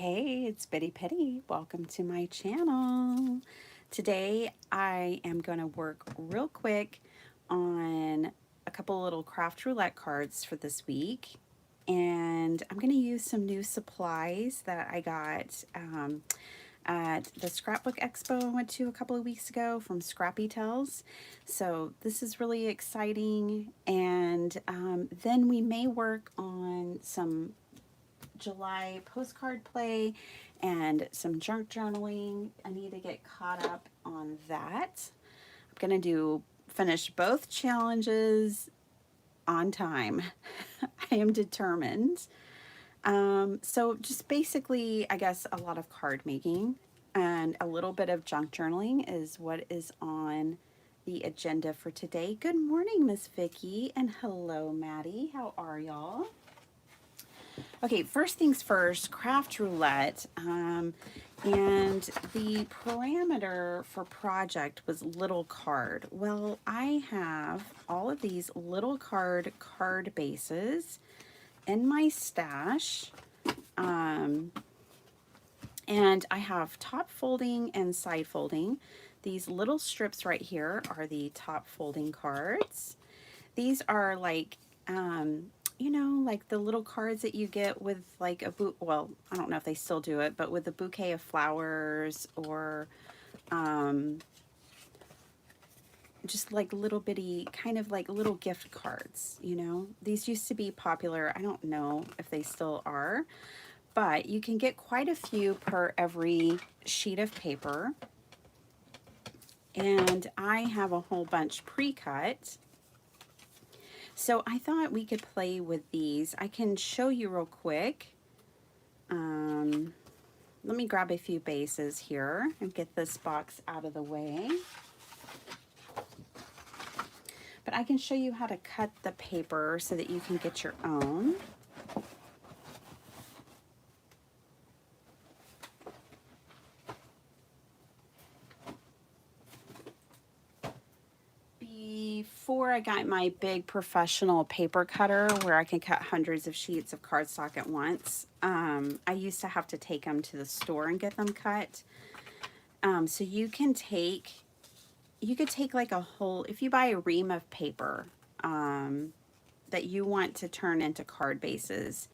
Hey, it's Bitty Petty. Welcome to my channel. Today I am going to work real quick on a couple little craft roulette cards for this week. And I'm going to use some new supplies that I got at the scrapbook expo I went to a couple of weeks ago from Scrappy Tells. So this is really exciting. And then we may work on some July postcard play and some junk journaling. I need to get caught up on that. I'm going to finish both challenges on time. I am determined. So just basically, I guess a lot of card making and a little bit of junk journaling is what is on the agenda for today. Good morning, Miss Vicky, and hello, Maddie. How are y'all? Okay, first things first, craft roulette. And the parameter for project was little card. Well, I have all of these little card bases in my stash. And I have top folding and side folding. These little strips right here are the top folding cards. These are like, you know, like the little cards that you get with like a well, I don't know if they still do it, but with a bouquet of flowers or just like little bitty, kind of like little gift cards, you know. These used to be popular. I don't know if they still are, but you can get quite a few per every sheet of paper. And I have a whole bunch pre-cut. So I thought we could play with these. I can show you real quick. Let me grab a few bases here and get this box out of the way. But I can show you how to cut the paper so that you can get your own. Before I got my big professional paper cutter where I can cut hundreds of sheets of cardstock at once, I used to have to take them to the store and get them cut. So you could take like a whole, if you buy a ream of paper that you want to turn into card bases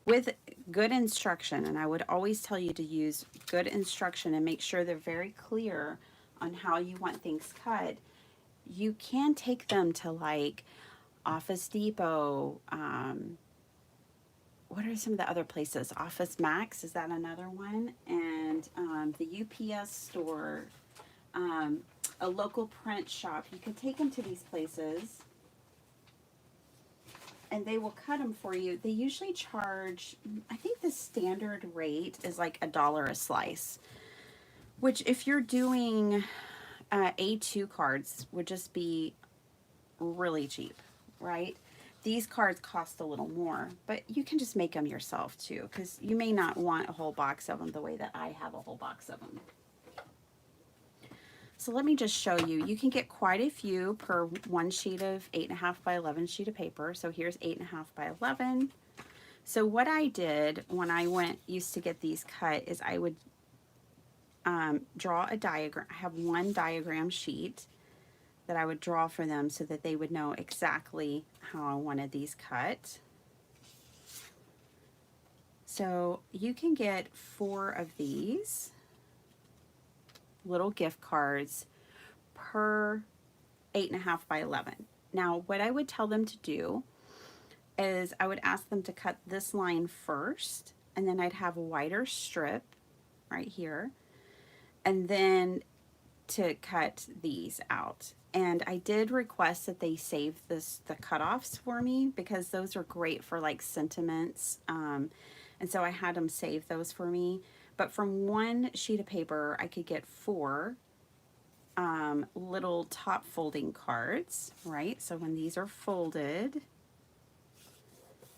with good instruction, and I would always tell you to use good instruction and make sure they're very clear on how you want things cut. You can take them to like Office Depot. What are some of the other places? Office Max, is that another one? And the UPS store, a local print shop. You can take them to these places and they will cut them for you. They usually charge, I think the standard rate is like $1 a slice, which if you're doing A2 cards would just be really cheap, right? These cards cost a little more, but you can just make them yourself too, because you may not want a whole box of them the way that I have a whole box of them. So let me just show you. You can get quite a few per one sheet of 8.5 by 11 sheet of paper. So here's 8.5 by 11. So what I did when I used to get these cut is I would draw a diagram. I have one diagram sheet that I would draw for them so that they would know exactly how I wanted these cut. So you can get 4 of these little gift cards per 8.5 by 11. Now what I would tell them to do is I would ask them to cut this line first, and then I'd have a wider strip right here, and then to cut these out. And I did request that they save the cutoffs for me because those are great for like sentiments. And so I had them save those for me. But from one sheet of paper, I could get 4 little top folding cards, right? So when these are folded,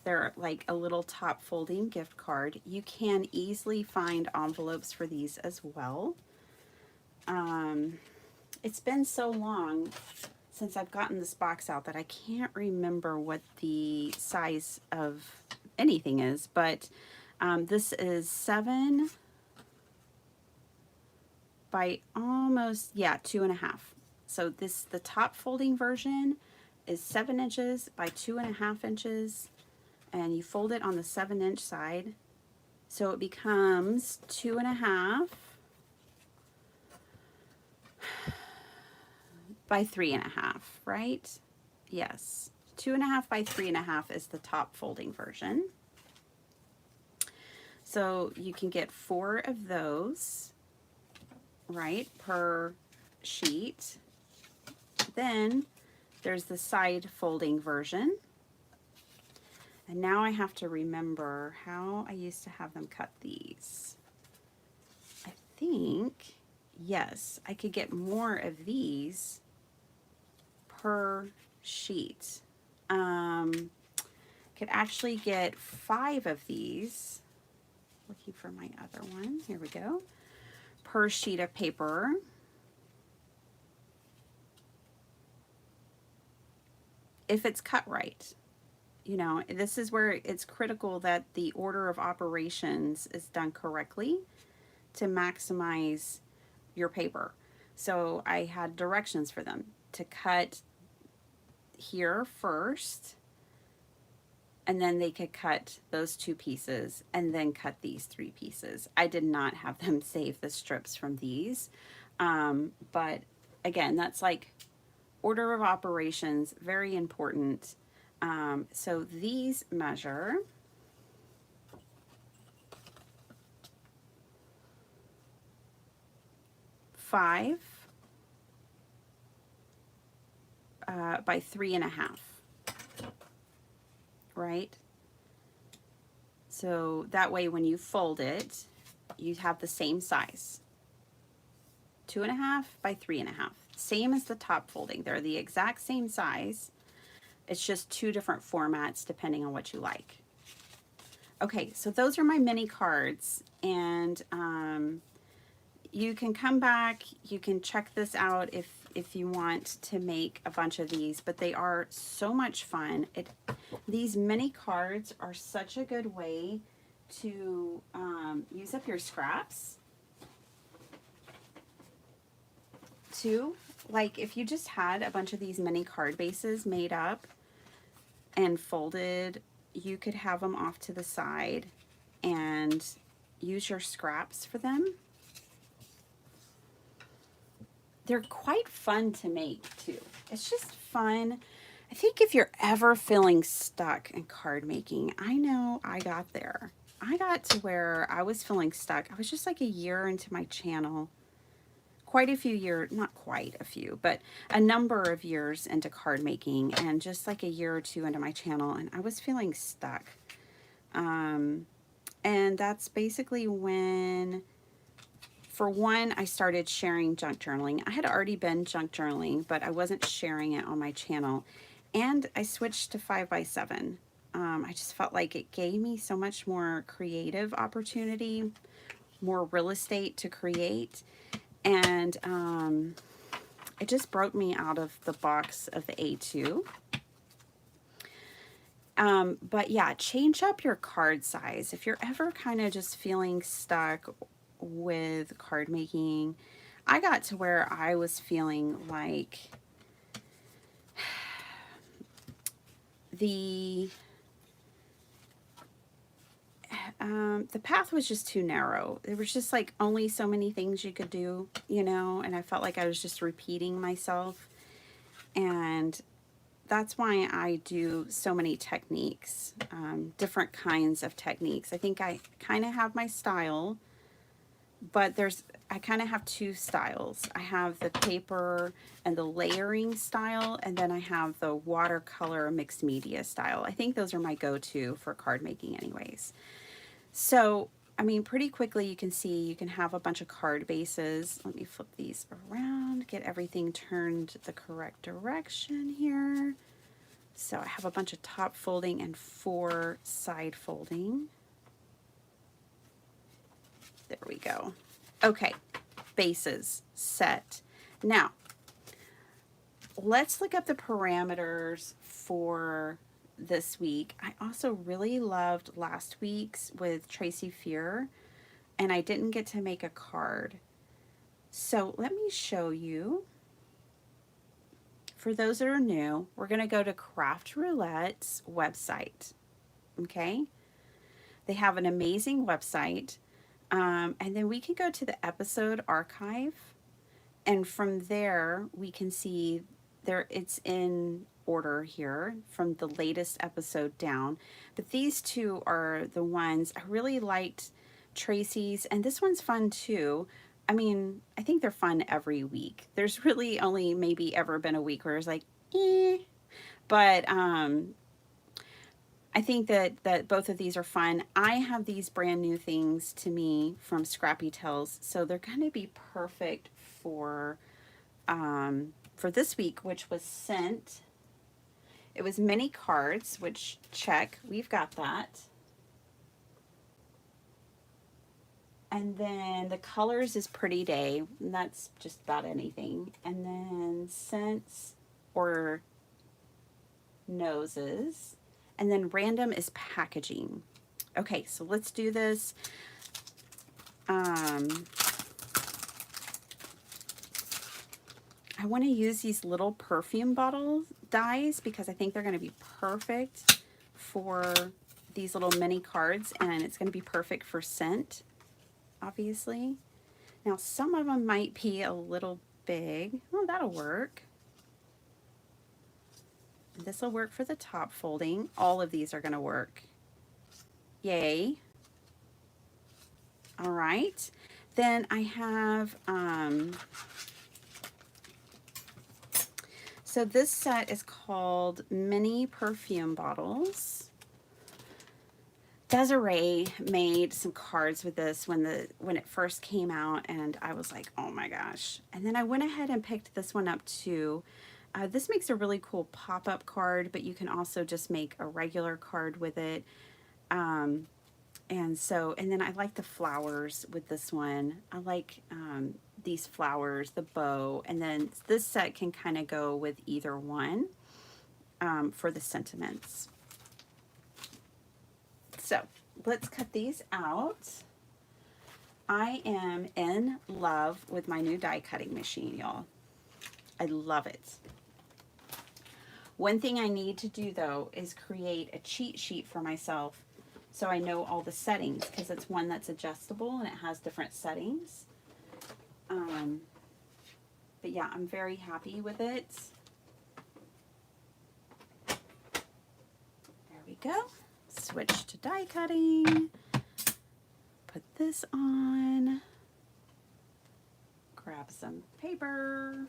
they're like a little top folding gift card. You can easily find envelopes for these as well. It's been so long since I've gotten this box out that I can't remember what the size of anything is, but This is 7 by almost, yeah, 2.5. So the top folding version is 7 inches by 2.5 inches, and you fold it on the 7-inch side. So it becomes 2.5 by 3.5, right? Yes. 2.5 by 3.5 is the top folding version. So you can get 4 of those, right, per sheet. Then there's the side folding version. And now I have to remember how I used to have them cut these. I think, yes, I could get more of these per sheet. Could actually get 5 of these. Looking for my other one. Here we go. Per sheet of paper. If it's cut right. You know, this is where it's critical that the order of operations is done correctly to maximize your paper. So I had directions for them to cut here first, and then they could cut those 2 pieces and then cut these 3 pieces. I did not have them save the strips from these. But again, that's like order of operations, very important. So these measure 5 by 3.5, right? So that way when you fold it, you have the same size. 2.5 by 3.5. Same as the top folding. They're the exact same size. It's just 2 different formats depending on what you like. Okay, so those are my mini cards, and you can come back, you can check this out if you want to make a bunch of these, but they are so much fun. These mini cards are such a good way to use up your scraps too. Like if you just had a bunch of these mini card bases made up and folded, you could have them off to the side and use your scraps for them. They're quite fun to make too. It's just fun. I think if you're ever feeling stuck in card making, I know I got there. I got to where I was feeling stuck. I was just like a year into my channel. Quite a few years, not quite a few, but a number of years into card making, and just like a year or 2 into my channel, and I was feeling stuck. And that's basically when, for one, I started sharing junk journaling. I had already been junk journaling, but I wasn't sharing it on my channel. And I switched to 5x7. I just felt like it gave me so much more creative opportunity, more real estate to create. And it just broke me out of the box of the A2. But yeah, change up your card size. If you're ever kind of just feeling stuck with card making, I got to where I was feeling like the path was just too narrow. There was just like only so many things you could do, you know, and I felt like I was just repeating myself. And that's why I do so many techniques, different kinds of techniques. I think I kind of have my style, but I kind of have 2 styles. I have the paper and the layering style, and then I have the watercolor mixed media style. I think those are my go-to for card making anyways. So, I mean, pretty quickly you can see you can have a bunch of card bases. Let me flip these around, get everything turned the correct direction here. So I have a bunch of top folding and 4 side folding. There we go. Okay, bases set. Now, let's look up the parameters for this week. I also really loved last week's with Tracy Fear, and I didn't get to make a card. So let me show you. For those that are new, we're going to go to Craft Roulette's website. Okay? They have an amazing website. And then we can go to the episode archive. And from there, we can see it's in order here from the latest episode down. But these two are the ones I really liked. Tracy's, and this one's fun too. I mean, I think they're fun every week. There's really only maybe ever been a week where it's like, eh. But I think that both of these are fun. I have these brand new things to me from Scrappy Tales, so they're going to be perfect for this week, which was sent. It was mini cards, which check, we've got that. And then the colors is Pretty Day, and that's just about anything. And then scents or noses. And then random is packaging. Okay, so let's do this. I want to use these little perfume bottle dies because I think they're going to be perfect for these little mini cards, and it's going to be perfect for scent, obviously. Now, some of them might be a little big. Oh, that'll work. This will work for the top folding. All of these are going to work. Yay. All right. Then I have, so this set is called Mini Perfume Bottles. Desiree made some cards with this when it first came out, and I was like, oh my gosh. And then I went ahead and picked this one up too. This makes a really cool pop-up card, but you can also just make a regular card with it. And then I like the flowers with this one. I like these flowers, the bow, and then this set can kind of go with either one for the sentiments. So let's cut these out. I am in love with my new die cutting machine, y'all. I love it. One thing I need to do though is create a cheat sheet for myself so I know all the settings, because it's one that's adjustable and it has different settings. But yeah, I'm very happy with it. There we go. Switch to die cutting. Put this on. Grab some paper.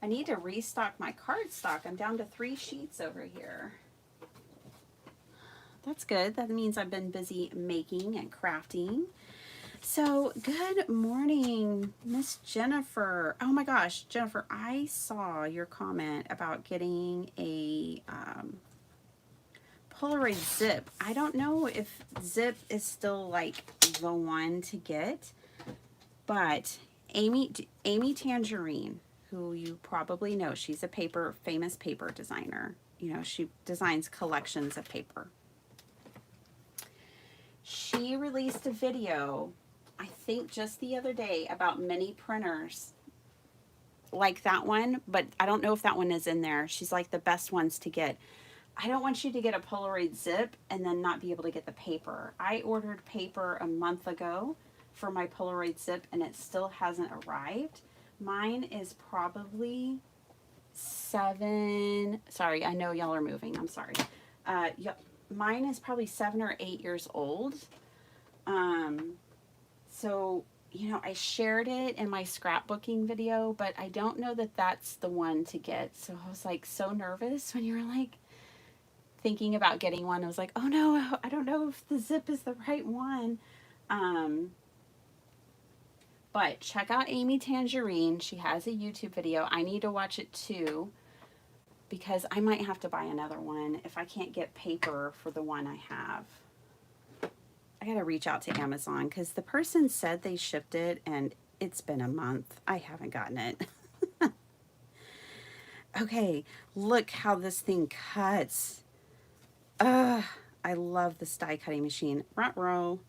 I need to restock my card stock. I'm down to 3 sheets over here. That's good. That means I've been busy making and crafting. So, good morning, Miss Jennifer. Oh my gosh, Jennifer, I saw your comment about getting a Polaroid zip. I don't know if zip is still like the one to get, but Amy Tangerine, who you probably know, she's a famous paper designer. You know, she designs collections of paper. She released a video, I think just the other day, about mini printers like that one, but I don't know if that one is in there. She's like the best ones to get. I don't want you to get a Polaroid zip and then not be able to get the paper. I ordered paper a month ago for my Polaroid zip and it still hasn't arrived. Mine is probably 7, sorry, I know y'all are moving, I'm sorry. Mine is probably 7 or 8 years old. So, you know, I shared it in my scrapbooking video, but I don't know that that's the one to get. So I was like so nervous when you were like thinking about getting one. I was like, oh no, I don't know if the zip is the right one. But check out Amy Tangerine. She has a YouTube video. I need to watch it too, because I might have to buy another one if I can't get paper for the one I have. I gotta reach out to Amazon because the person said they shipped it and It's been a month. I haven't gotten it. Okay, look how this thing cuts. I love this die cutting machine. Ruh-roh.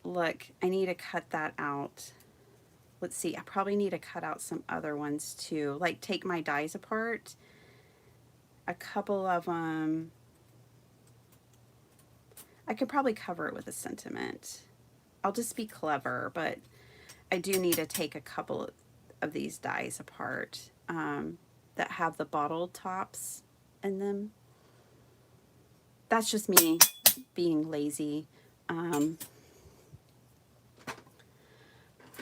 Look, I need to cut that out. Let's see, I probably need to cut out some other ones too. Like take my dies apart. A couple of them. I could probably cover it with a sentiment. I'll just be clever, but I do need to take a couple of these dies apart that have the bottle tops in them. That's just me being lazy.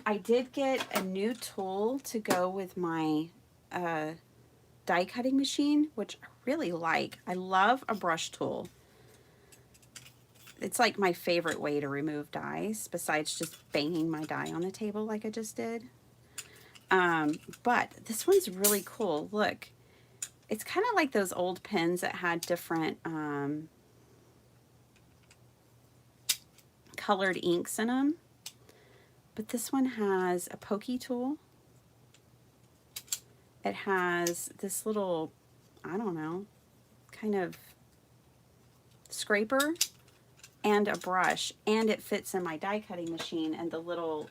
I did get a new tool to go with my die cutting machine, which I really like. I love a brush tool. It's like my favorite way to remove dies, besides just banging my die on the table like I just did. But this one's really cool. Look, it's kind of like those old pens that had different colored inks in them. But this one has a pokey tool. It has this little, I don't know, kind of scraper and a brush, and it fits in my die cutting machine, and the little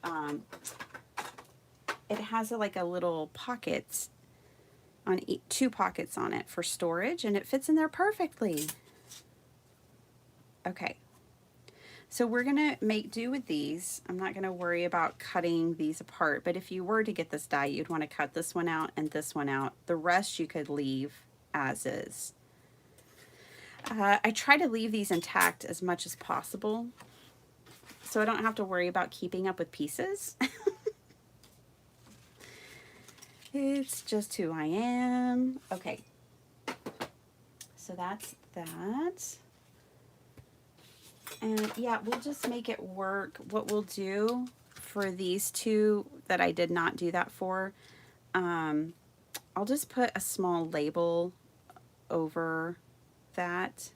it has like a little pockets on two pockets on it for storage, and it fits in there perfectly. Okay, so we're gonna make do with these. I'm not gonna worry about cutting these apart, but if you were to get this die, you'd want to cut this one out and this one out. The rest you could leave as is. I try to leave these intact as much as possible so I don't have to worry about keeping up with pieces. It's just who I am. Okay, so that's that. And yeah, we'll just make it work. What we'll do for these two that I did not do that for, I'll just put a small label over that.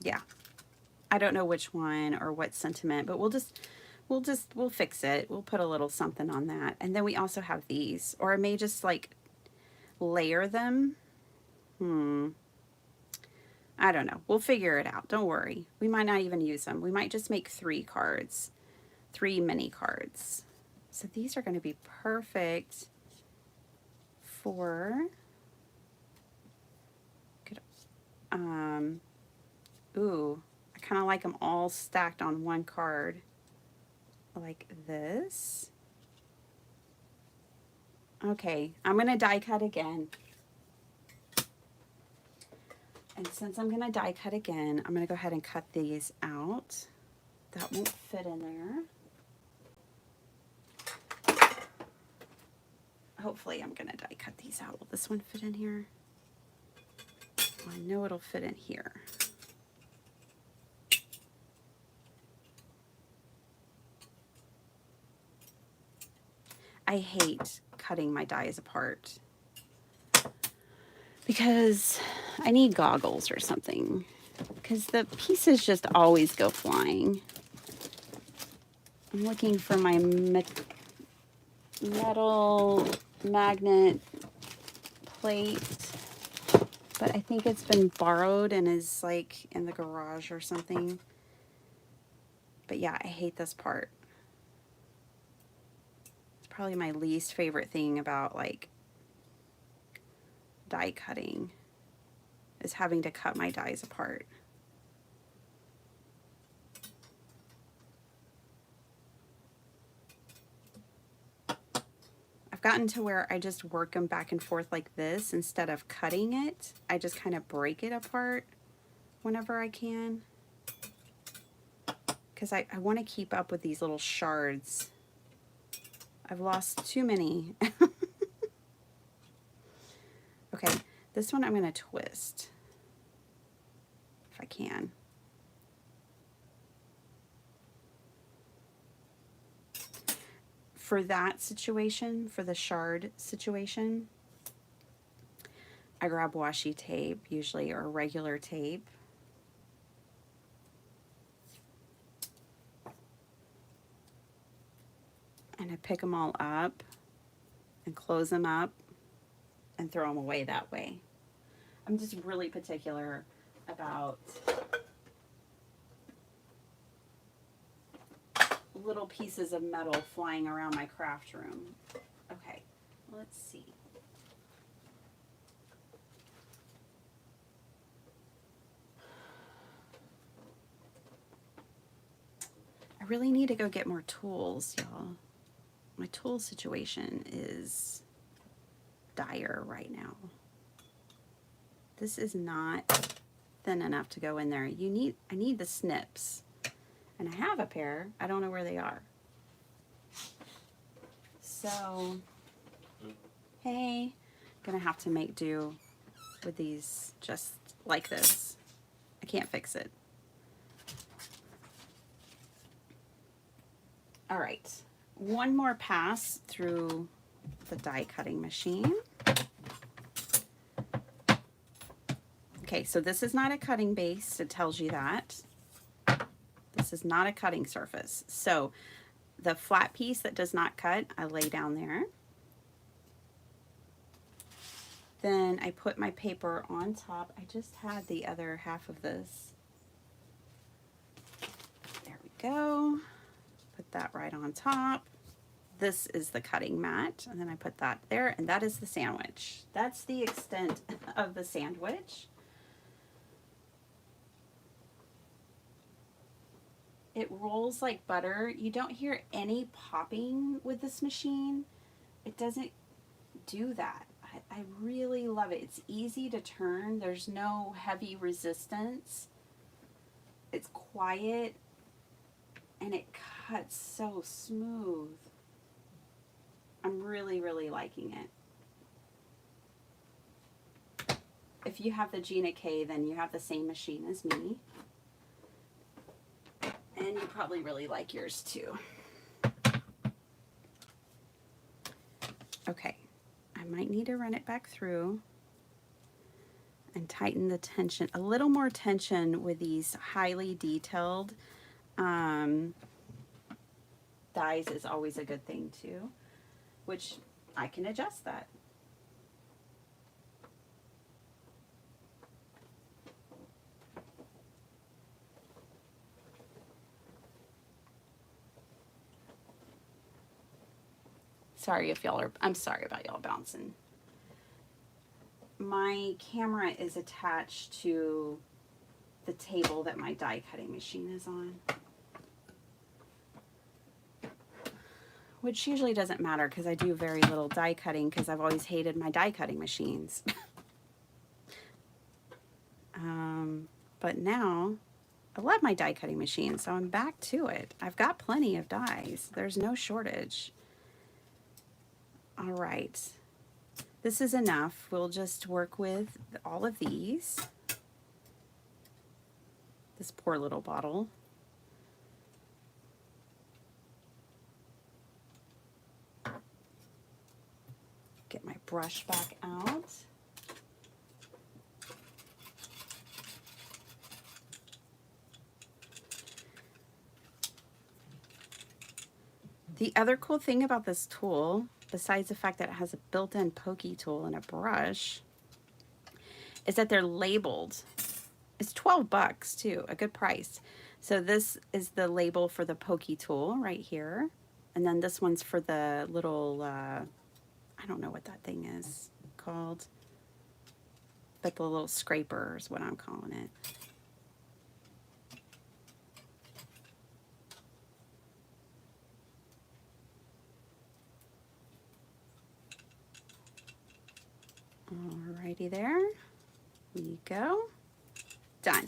Yeah, I don't know which one or what sentiment, but we'll fix it. We'll put a little something on that. And then we also have these, or I may just like layer them. I don't know. We'll figure it out. Don't worry. We might not even use them. We might just make 3 cards, 3 mini cards. So these are going to be perfect for, ooh, I kind of like them all stacked on one card like this. Okay, I'm going to die cut again. And since I'm going to die cut again, I'm going to go ahead and cut these out. That won't fit in there. Hopefully I'm going to die cut these out. Will this one fit in here? Well, I know it'll fit in here. I hate cutting my dies apart because I need goggles or something, because the pieces just always go flying. I'm looking for my metal magnet plate, but I think it's been borrowed and is like in the garage or something. But yeah, I hate this part. It's probably my least favorite thing about like die cutting, is having to cut my dies apart. I've gotten to where I just work them back and forth like this instead of cutting it. I just kind of break it apart whenever I can, because I want to keep up with these little shards. I've lost too many. Okay, this one I'm going to twist if I can. For that situation, for the shard situation, I grab washi tape usually, or regular tape. And I pick them all up and close them up and throw them away that way. I'm just really particular about little pieces of metal flying around my craft room. Okay, let's see. I really need to go get more tools, y'all. My tool situation is dire right now. This is not thin enough to go in there. I need the snips. And I have a pair. I don't know where they are. So, hey, gonna have to make do with these just like this. I can't fix it. All right, one more pass through the die cutting machine. Okay, so this is not a cutting base. It tells you that. This is not a cutting surface. So the flat piece that does not cut, I lay down there. Then I put my paper on top. I just had the other half of this. There we go. Put that right on top. This is the cutting mat, and then I put that there, and that is the sandwich. That's the extent of the sandwich. It rolls like butter. You don't hear any popping with this machine. It doesn't do that. I really love it. It's easy to turn. There's no heavy resistance. It's quiet, and it cuts so smooth. I'm really, really liking it. If you have the Gina K, then you have the same machine as me. And you probably really like yours too. Okay, I might need to run it back through and tighten the tension, a little more tension with these highly detailed dies is always a good thing too, which I can adjust that. Sorry if y'all are, I'm sorry about y'all bouncing. My camera is attached to the table that my die cutting machine is on. Which usually doesn't matter because I do very little die cutting because I've always hated my die cutting machines. But now I love my die cutting machine, so I'm back to it. I've got plenty of dies. There's no shortage. All right, this is enough. We'll just work with all of these. This poor little bottle. Get my brush back out. The other cool thing about this tool, besides the fact that it has a built-in pokey tool and a brush, is that they're labeled. It's 12 bucks too, a good price. So this is the label for the pokey tool right here. And then this one's for the little, I don't know what that thing is called, but the little scraper is what I'm calling it. Alrighty, there we go. Done.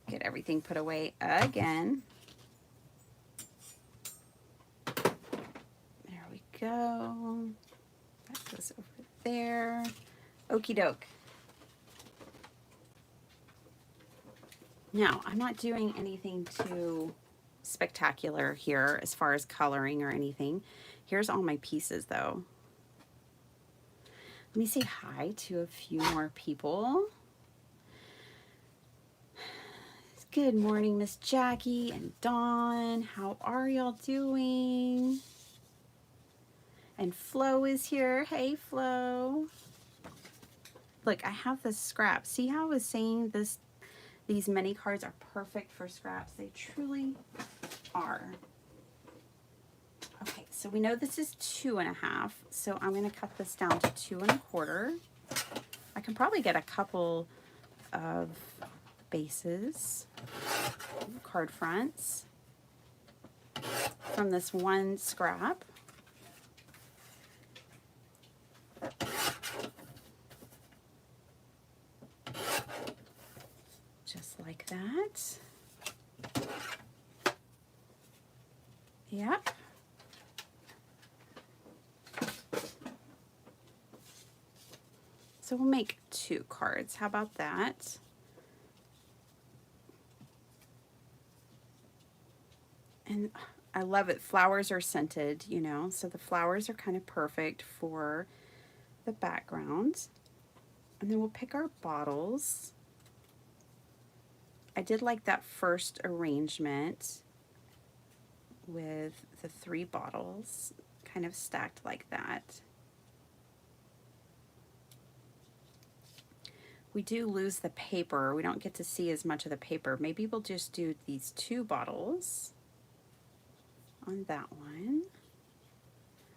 Get everything put away again. There we go. That goes over there. Okie doke. Now, I'm not doing anything too spectacular here as far as coloring or anything. Here's all my pieces though. Let me say hi to a few more people. Good morning, Miss Jackie and Dawn. How are y'all doing? And Flo is here. Hey, Flo. Look, I have this scrap. See how I was saying these mini cards are perfect for scraps? They truly are. Okay, so we know this is 2.5, so I'm going to cut this down to 2.25. I can probably get a couple of bases, card fronts from this one scrap. Just like that. Yep. So we'll make 2 cards. How about that? And I love it. Flowers are scented, you know, so the flowers are kind of perfect for the background. And then we'll pick our bottles. I did like that first arrangement with the 3 bottles kind of stacked like that. We do lose the paper. We don't get to see as much of the paper. Maybe we'll just do these 2 bottles on that one.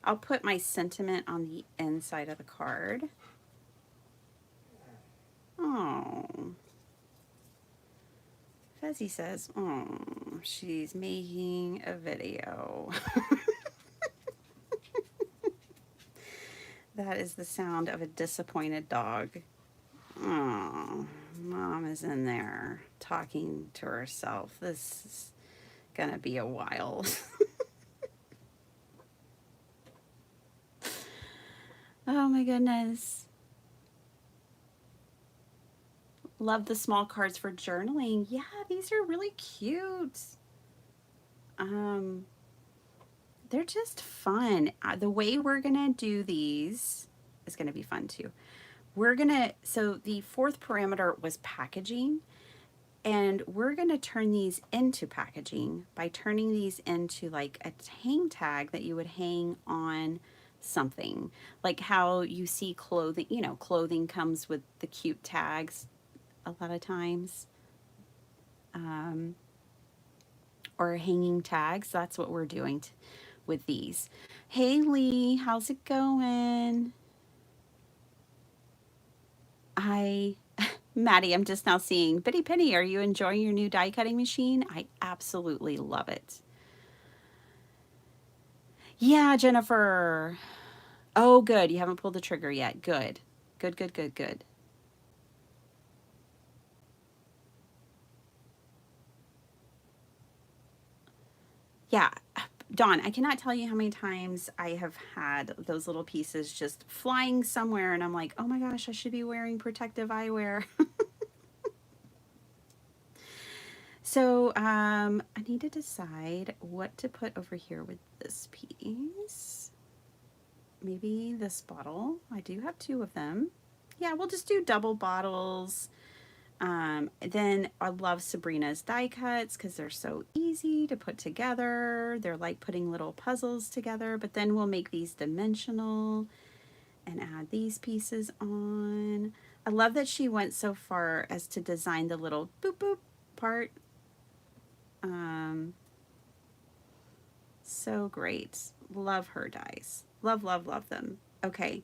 I'll put my sentiment on the inside of the card. Oh. Fezzy says, oh, she's making a video. That is the sound of a disappointed dog. Oh, Mom is in there talking to herself. This is gonna be a while. Oh my goodness. Love the small cards for journaling. Yeah, these are really cute. They're just fun. The way we're gonna do these is gonna be fun too. So the 4th parameter was packaging, and we're gonna turn these into packaging by turning these into like a hang tag that you would hang on something. Like how you see clothing, you know, clothing comes with the cute tags a lot of times. Or hanging tags. That's what we're doing with these. Hey Lee, how's it going? Maddie, I'm just now seeing, Bitty Penny, are you enjoying your new die cutting machine? I absolutely love it. Yeah, Jennifer. Oh, good. You haven't pulled the trigger yet. Good. Good, good, good, good. Yeah, Dawn, I cannot tell you how many times I have had those little pieces just flying somewhere, and I'm like, oh my gosh, I should be wearing protective eyewear. So I need to decide what to put over here with this piece. Maybe this bottle. I do have 2 of them. Yeah, we'll just do double bottles. Then I love Sabrina's die cuts because they're so easy to put together. They're like putting little puzzles together, but then we'll make these dimensional and add these pieces on. I love that she went so far as to design the little boop boop part. So great. Love her dies. Love, love, love them. Okay.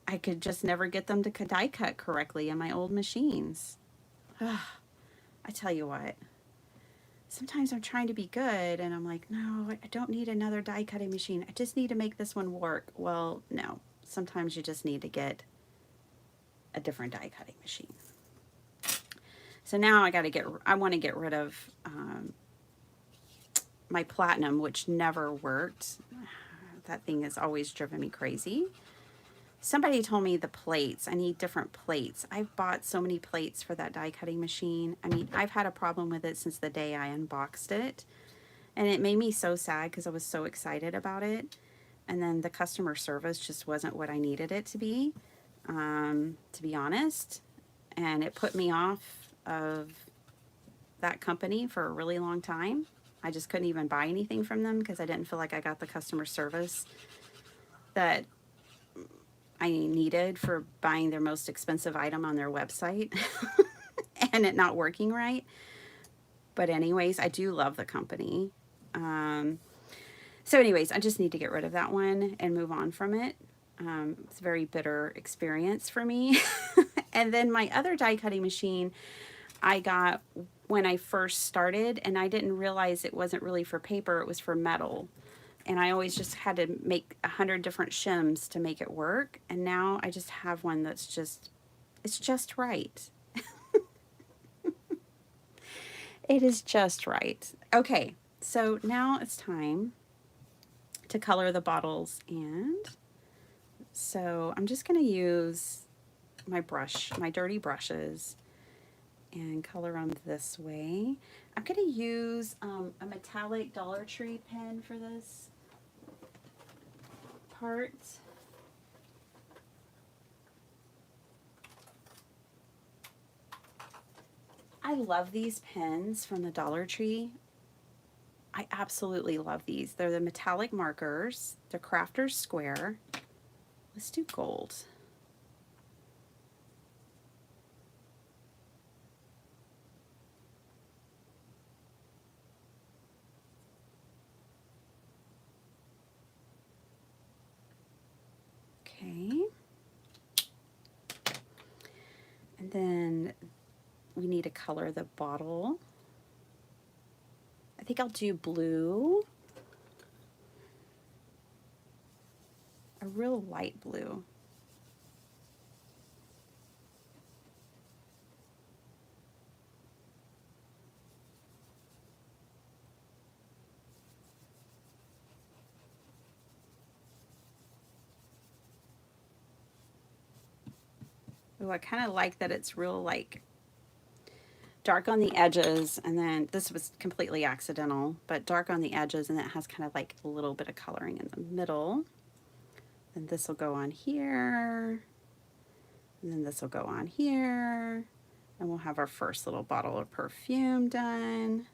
I could just never get them to die cut correctly in my old machines. I tell you what. Sometimes I'm trying to be good and I'm like, no, I don't need another die cutting machine. I just need to make this one work. Well, no. Sometimes you just need to get a different die cutting machine. So now I want to get rid of my platinum, which never worked. That thing has always driven me crazy. Somebody told me the plates, I need different plates. I've bought so many plates for that die cutting machine. I mean, I've had a problem with it since the day I unboxed it. And it made me so sad because I was so excited about it. And then the customer service just wasn't what I needed it to be honest. And it put me off of that company for a really long time. I just couldn't even buy anything from them because I didn't feel like I got the customer service that I needed for buying their most expensive item on their website and it not working right. But anyways, I do love the company. Um, so anyways, I just need to get rid of that one and move on from it. It's a very bitter experience for me. And then my other die cutting machine I got when I first started, and I didn't realize it wasn't really for paper, it was for metal. And I always just had to make 100 different shims to make it work. And now I just have one that's just, it's just right. It is just right. Okay, so now it's time to color the bottles. And so I'm just going to use my brush, my dirty brushes, and color them this way. I'm going to use a metallic Dollar Tree pen for this part. I love these pens from the Dollar Tree. I absolutely love these. They're the metallic markers. They're Crafter's Square. Let's do gold. Okay. And then we need to color the bottle. I think I'll do blue. A real light blue. Oh, I kind of like that it's real like dark on the edges, and then this was completely accidental, but dark on the edges, and it has kind of like a little bit of coloring in the middle. Then this will go on here, and then this will go on here, and we'll have our first little bottle of perfume done.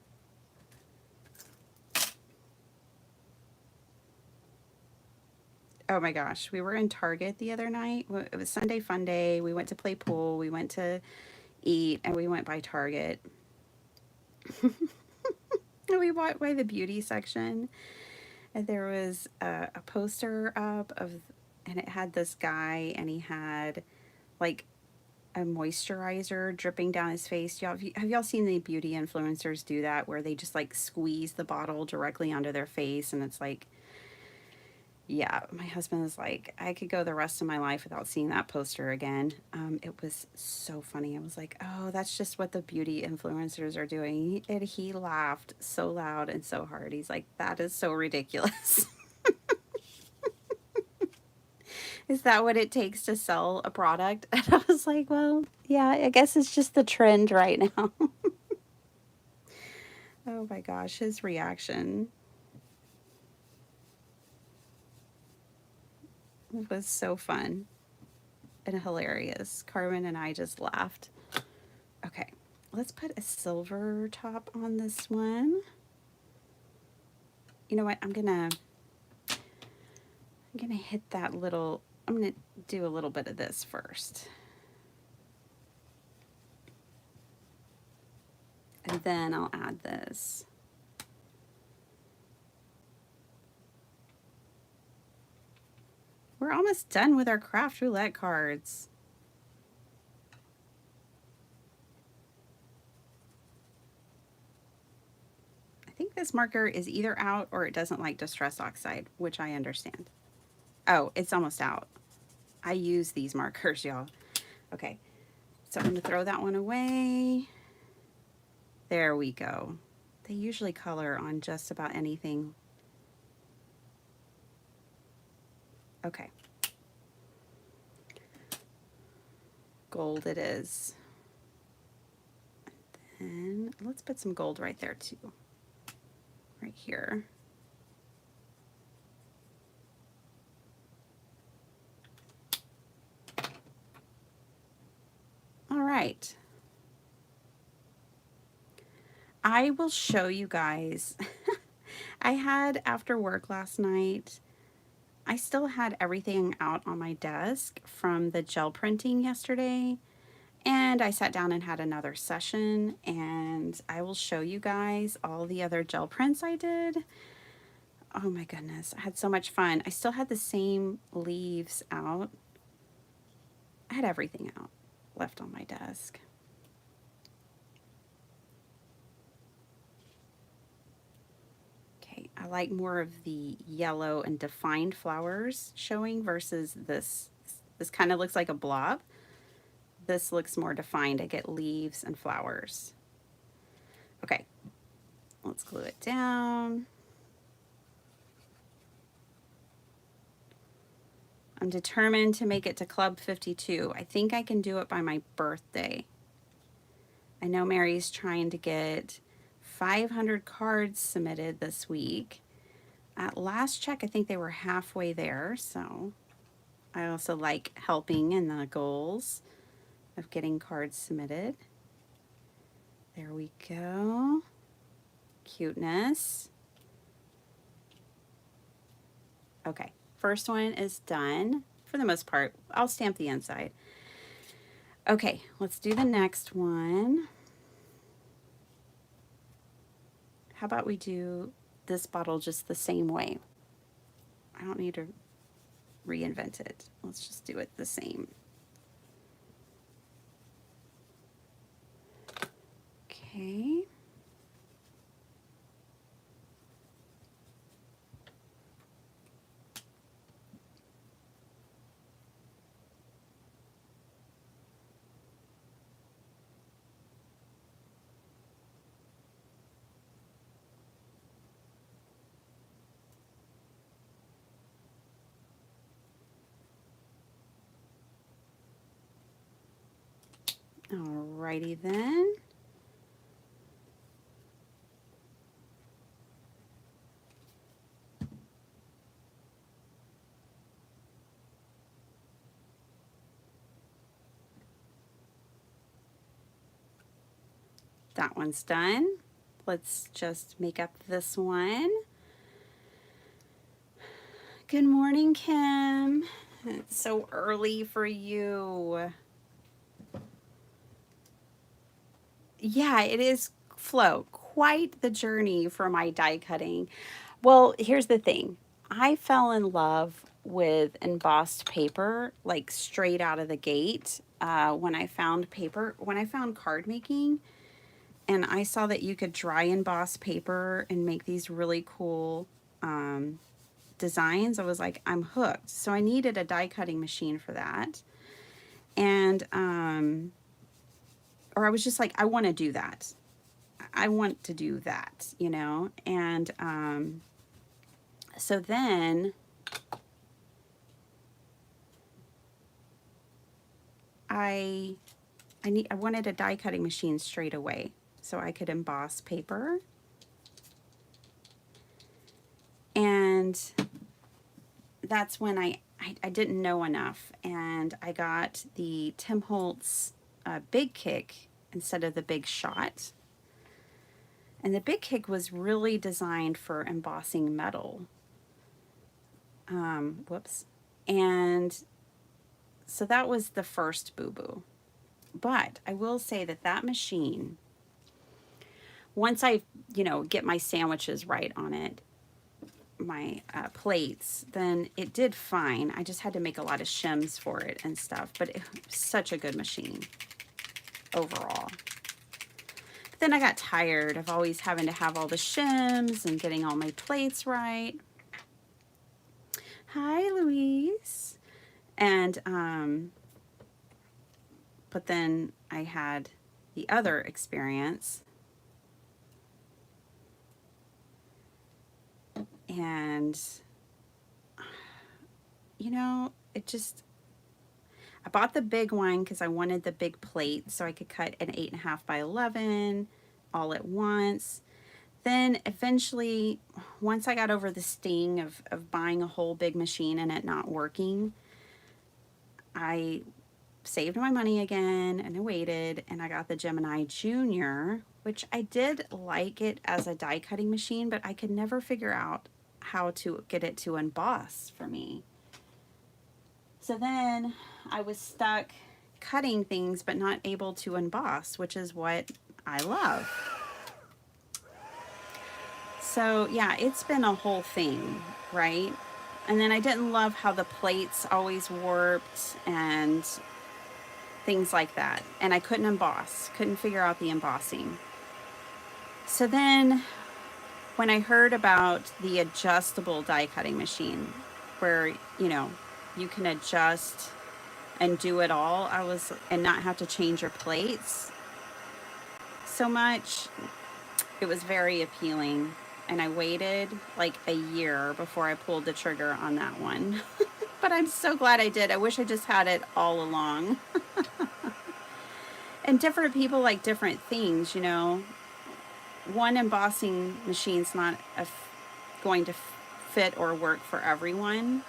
Oh my gosh, we were in Target the other night. It was Sunday fun day. We went to play pool, we went to eat, and we went by Target. And we went by the beauty section, and there was a poster up of, and it had this guy, and he had like a moisturizer dripping down his face. Y'all, have y'all seen the beauty influencers do that, where they just like squeeze the bottle directly onto their face, and it's like, yeah, my husband was like, I could go the rest of my life without seeing that poster again. It was so funny. I was like, oh, that's just what the beauty influencers are doing. And he laughed so loud and so hard. He's like, that is so ridiculous. Is that what it takes to sell a product? And I was like, well, yeah, I guess it's just the trend right now. Oh my gosh, his reaction was so fun and hilarious. Carmen and I just laughed. Okay, let's put a silver top on this one. You know what? I'm gonna hit that little, I'm gonna do a little bit of this first. And then I'll add this. We're almost done with our craft roulette cards. I think this marker is either out or it doesn't like Distress Oxide, which I understand. Oh, it's almost out. I use these markers, y'all. Okay, so I'm gonna throw that one away. There we go. They usually color on just about anything. Okay. Gold it is. And let's put some gold right there too. right here. All right. I will show you guys. I had, after work last night, I still had everything out on my desk from the gel printing yesterday. And I sat down and had another session, and I will show you guys all the other gel prints I did. Oh my goodness, I had so much fun. I still had the same leaves out. I had everything out left on my desk. Okay, I like more of the yellow and defined flowers showing versus this. This kind of looks like a blob. This looks more defined. I get leaves and flowers. Okay, let's glue it down. I'm determined to make it to Club 52. I think I can do it by my birthday. I know Mary's trying to get 500 cards submitted this week. At last check, I think they were halfway there, so I also like helping in the goals of getting cards submitted. There we go. Cuteness. Okay, first one is done for the most part. I'll stamp the inside. Okay, let's do the next one. How about we do this bottle just the same way? I don't need to reinvent it. Let's just do it the same. Okay. Alrighty then. That one's done. Let's just make up this one. Good morning, Kim. It's so early for you. Yeah, it is, Flo, quite the journey for my die cutting. Well, here's the thing. I fell in love with embossed paper like straight out of the gate when I found card making, and I saw that you could dry emboss paper and make these really cool designs. I was like, I'm hooked. So I needed a die cutting machine for that. And or I was just like, I want to do that. I want to do that, you know? And so then I wanted a die cutting machine straight away so I could emboss paper. And that's when I didn't know enough, and I got the Tim Holtz Big Kick instead of the Big Shot. And the Big Kick was really designed for embossing metal. Whoops. And so that was the first boo-boo. But I will say that that machine, once I, get my sandwiches right on it, my plates, then it did fine. I just had to make a lot of shims for it and stuff, but it was such a good machine overall. But then I got tired of always having to have all the shims and getting all my plates right. Hi, Louise. And but then I had the other experience, and it just, I bought the big one because I wanted the big plate so I could cut an 8.5 by 11 all at once. Then eventually, once I got over the sting of buying a whole big machine and it not working, I saved my money again and I waited and I got the Gemini Junior, which I did like it as a die cutting machine, but I could never figure out how to get it to emboss for me. So then I was stuck cutting things but not able to emboss, which is what I love. So yeah, it's been a whole thing, right? And then I didn't love how the plates always warped and things like that. And I couldn't emboss, couldn't figure out the embossing. So then when I heard about the adjustable die cutting machine where, you know, you can adjust and do it all, and not have to change your plates so much, it was very appealing. And I waited like a year before I pulled the trigger on that one. But I'm so glad I did. I wish I just had it all along. And different people like different things, you know. One embossing machine's not going to fit or work for everyone.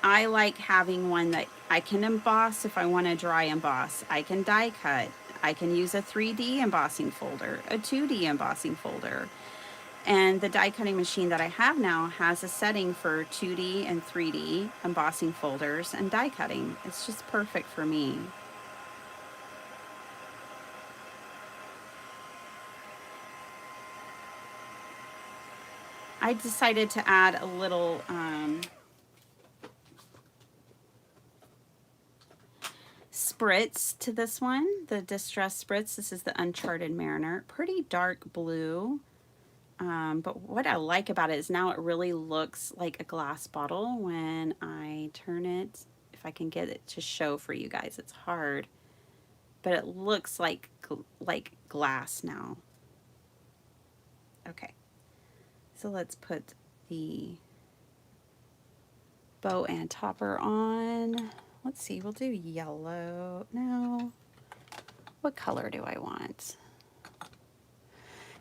I like having one that I can emboss if I want to dry emboss. I can die cut. I can use a 3D embossing folder, a 2D embossing folder. And the die cutting machine that I have now has a setting for 2D and 3D embossing folders and die cutting. It's just perfect for me. I decided to add a little spritz to this one, the Distress Spritz. This is the Uncharted Mariner. Pretty dark blue. But what I like about it is now it really looks like a glass bottle when I turn it. If I can get it to show for you guys, it's hard. But it looks like glass now. Okay. So let's put the bow and topper on. Let's see, we'll do yellow. No. What color do I want?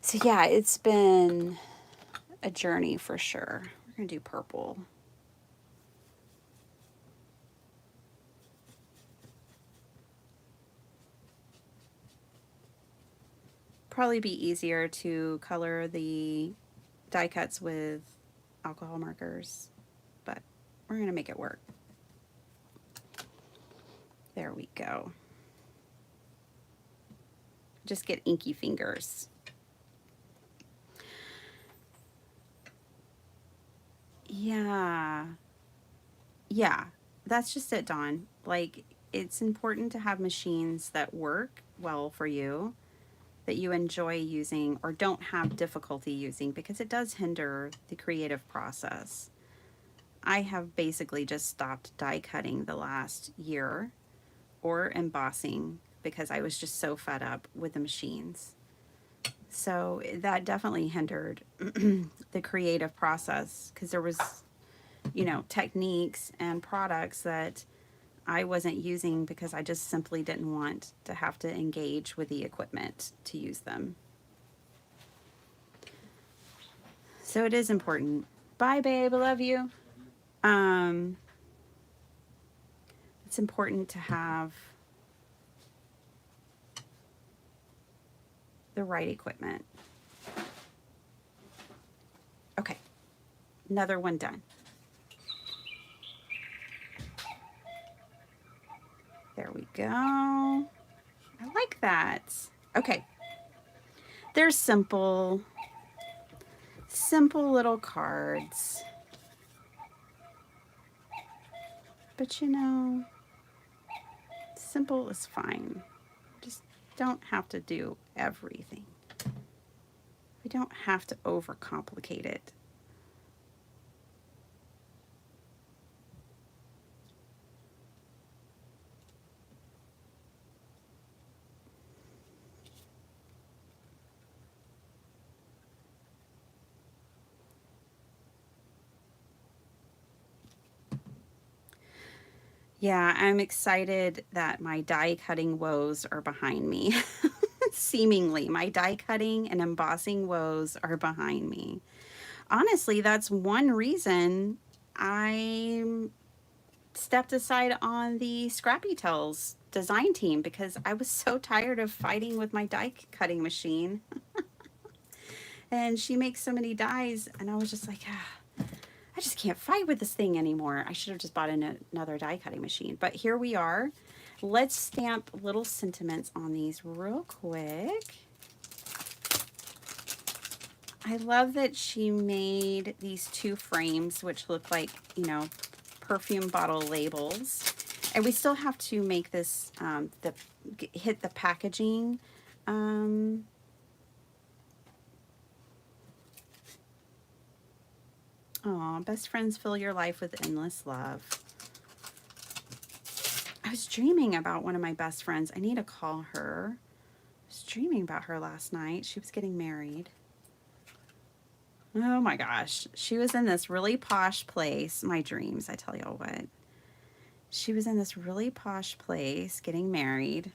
So yeah, it's been a journey for sure. We're going to do purple. Probably be easier to color the die cuts with alcohol markers, but we're going to make it work. There we go. Just get inky fingers. Yeah, that's just it, Dawn. Like, it's important to have machines that work well for you, that you enjoy using or don't have difficulty using, because it does hinder the creative process. I have basically just stopped die cutting the last year or embossing because I was just so fed up with the machines. So that definitely hindered the creative process, because there was, you know, techniques and products that I wasn't using because I just simply didn't want to have to engage with the equipment to use them. So it is important. Bye, babe. I love you. It's important to have the right equipment. Okay, another one done. There we go. I like that. Okay, they're simple little cards. But you know, simple is fine. Just don't have to do everything. We don't have to overcomplicate it. Yeah, I'm excited that my die cutting woes are behind me. Seemingly, my die cutting and embossing woes are behind me. Honestly, that's one reason I stepped aside on the Scrappy Tales design team, because I was so tired of fighting with my die cutting machine. And she makes so many dies, and I was just like, I just can't fight with this thing anymore. I should have just bought another die cutting machine. But here we are. Let's stamp little sentiments on these real quick. I love that she made these two frames, which look like, you know, perfume bottle labels. And we still have to make this, hit the packaging. Aw, best friends fill your life with endless love. I was dreaming about one of my best friends. I need to call her. I was dreaming about her last night. She was getting married. Oh my gosh. She was in this really posh place. My dreams, I tell y'all what. She was in this really posh place getting married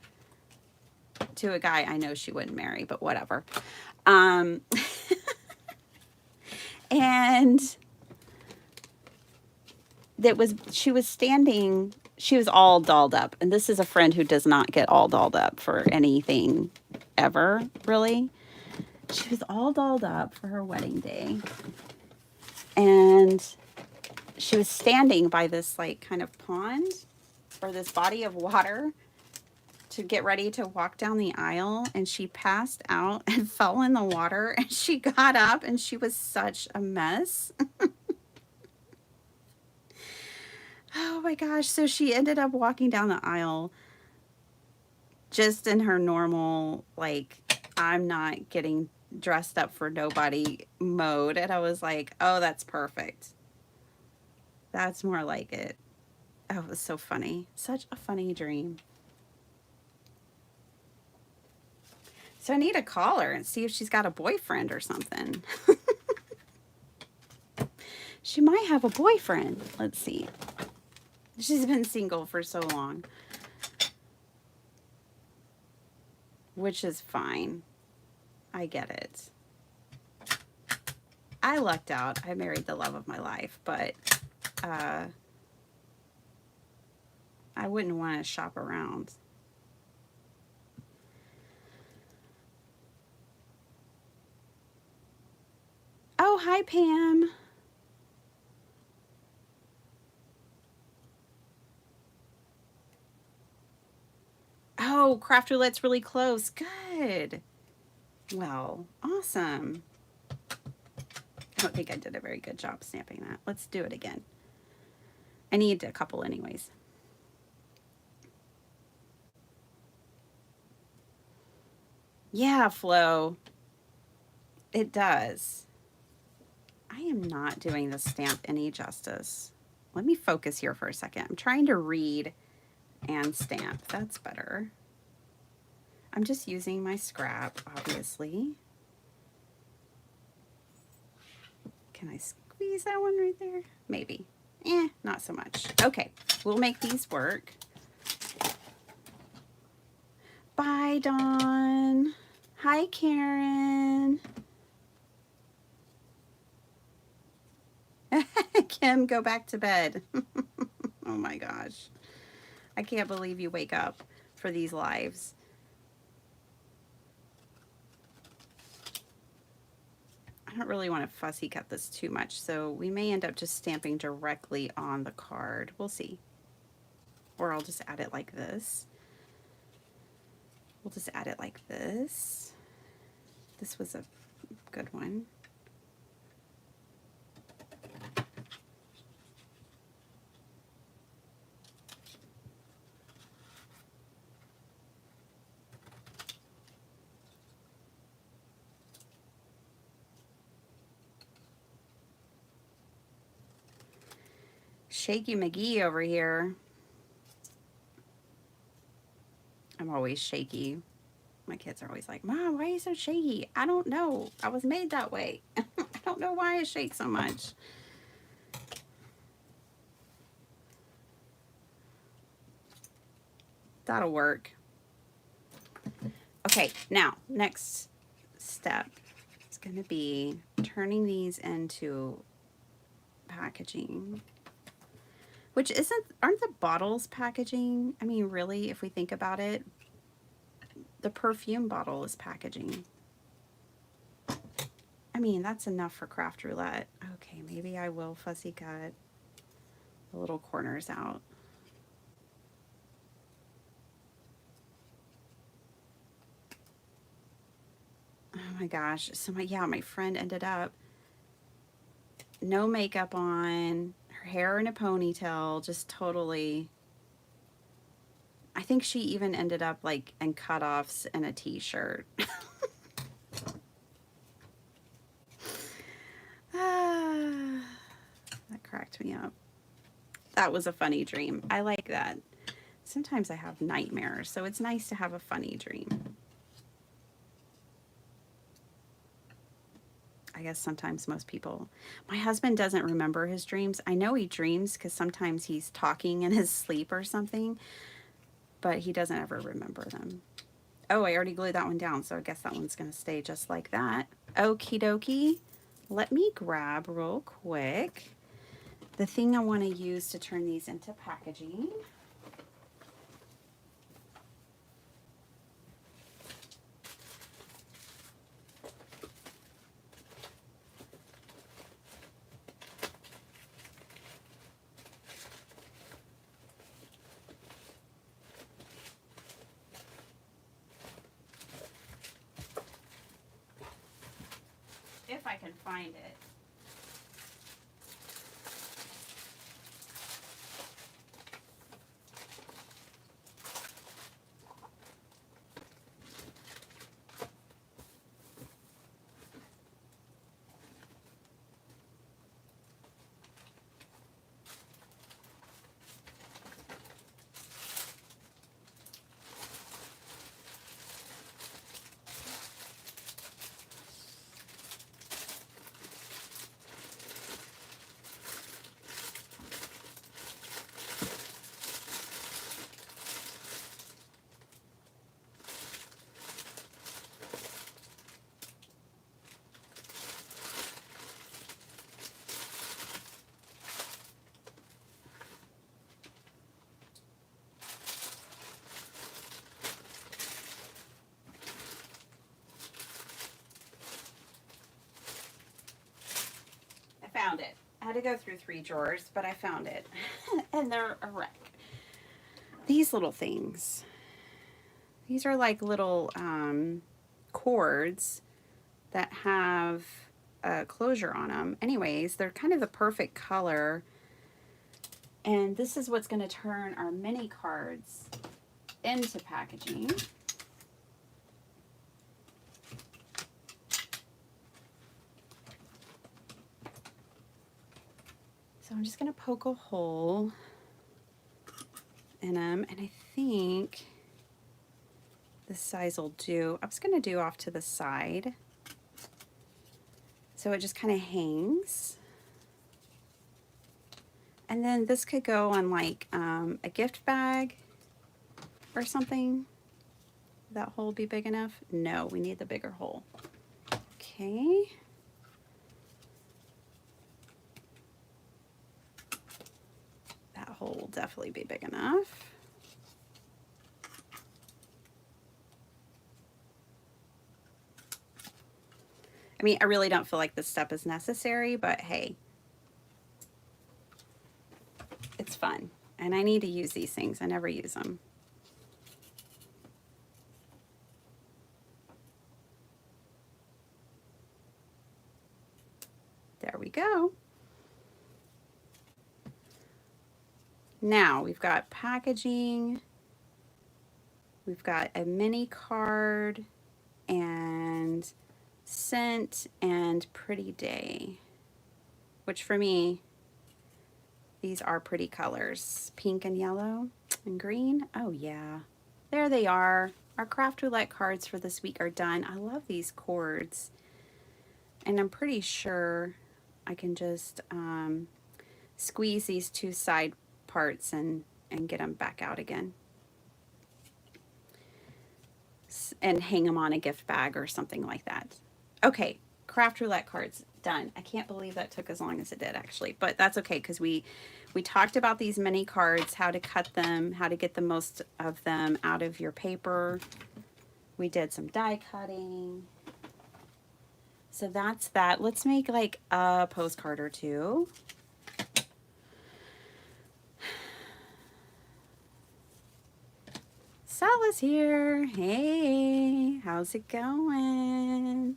to a guy I know she wouldn't marry, but whatever. And she was standing, she was all dolled up. And this is a friend who does not get all dolled up for anything ever, really. She was all dolled up for her wedding day. And she was standing by this like kind of pond or this body of water to get ready to walk down the aisle, and she passed out and fell in the water, and she got up and she was such a mess. Oh my gosh. So she ended up walking down the aisle just in her normal, like, I'm not getting dressed up for nobody mode. And I was like, oh, that's perfect. That's more like it. Oh, it was so funny. Such a funny dream. So I need to call her and see if she's got a boyfriend or something. She might have a boyfriend. Let's see. She's been single for so long. Which is fine. I get it. I lucked out. I married the love of my life, but I wouldn't want to shop around. Oh, hi, Pam. Oh, craft roulette's really close. Good. Well, awesome. I don't think I did a very good job stamping that. Let's do it again. I need a couple anyways. Yeah, Flo. It does. I am not doing the stamp any justice. Let me focus here for a second. I'm trying to read and stamp. That's better. I'm just using my scrap, obviously. Can I squeeze that one right there? Maybe. Not so much. Okay, we'll make these work. Bye, Dawn. Hi, Karen. Kim, go back to bed. Oh my gosh. I can't believe you wake up for these lives. I don't really want to fussy cut this too much, so we may end up just stamping directly on the card. We'll see. Or I'll just add it like this. We'll just add it like this. This was a good one. Shaky McGee over here. I'm always shaky. My kids are always like, Mom, why are you so shaky? I don't know. I was made that way. I don't know why I shake so much. That'll work. Okay, now next step is going to be turning these into packaging, which aren't the bottles packaging? I mean, really, if we think about it, the perfume bottle is packaging. I mean, that's enough for craft roulette. Okay, maybe I will fussy cut the little corners out. Oh my gosh. So my friend ended up no makeup on, her hair in a ponytail, just totally. I think she even ended up like in cutoffs and a t-shirt. That cracked me up. That was a funny dream. I like that. Sometimes I have nightmares, so it's nice to have a funny dream. I guess sometimes most people. My husband doesn't remember his dreams. I know he dreams because sometimes he's talking in his sleep or something, but he doesn't ever remember them. Oh, I already glued that one down, so I guess that one's going to stay just like that. Okie dokie. Let me grab real quick the thing I want to use to turn these into packaging. If I can find it. Found it. I had to go through 3 drawers, but I found it. And they're a wreck. These little things. These are like little cords that have a closure on them. Anyways, they're kind of the perfect color. And this is what's going to turn our mini cards into packaging. So I'm just going to poke a hole in them, and I think this size will do. I was going to do off to the side, so it just kind of hangs. And then this could go on like a gift bag or something. Would that hole be big enough? No, we need the bigger hole. Okay. That hole will definitely be big enough. I mean, I really don't feel like this step is necessary, but hey, it's fun. And I need to use these things. I never use them. There we go. Now we've got packaging, we've got a mini card, and scent and pretty day, which for me, these are pretty colors. Pink and yellow and green. Oh yeah, there they are. Our craft roulette cards for this week are done. I love these cords, and I'm pretty sure I can just squeeze these 2 side parts and get them back out again. and hang them on a gift bag or something like that. Okay, craft roulette cards, done. I can't believe that took as long as it did, actually, but that's okay, because we talked about these mini cards, how to cut them, how to get the most of them out of your paper. We did some die cutting. So that's that. Let's make like a postcard or two. Sala's here. Hey, how's it going?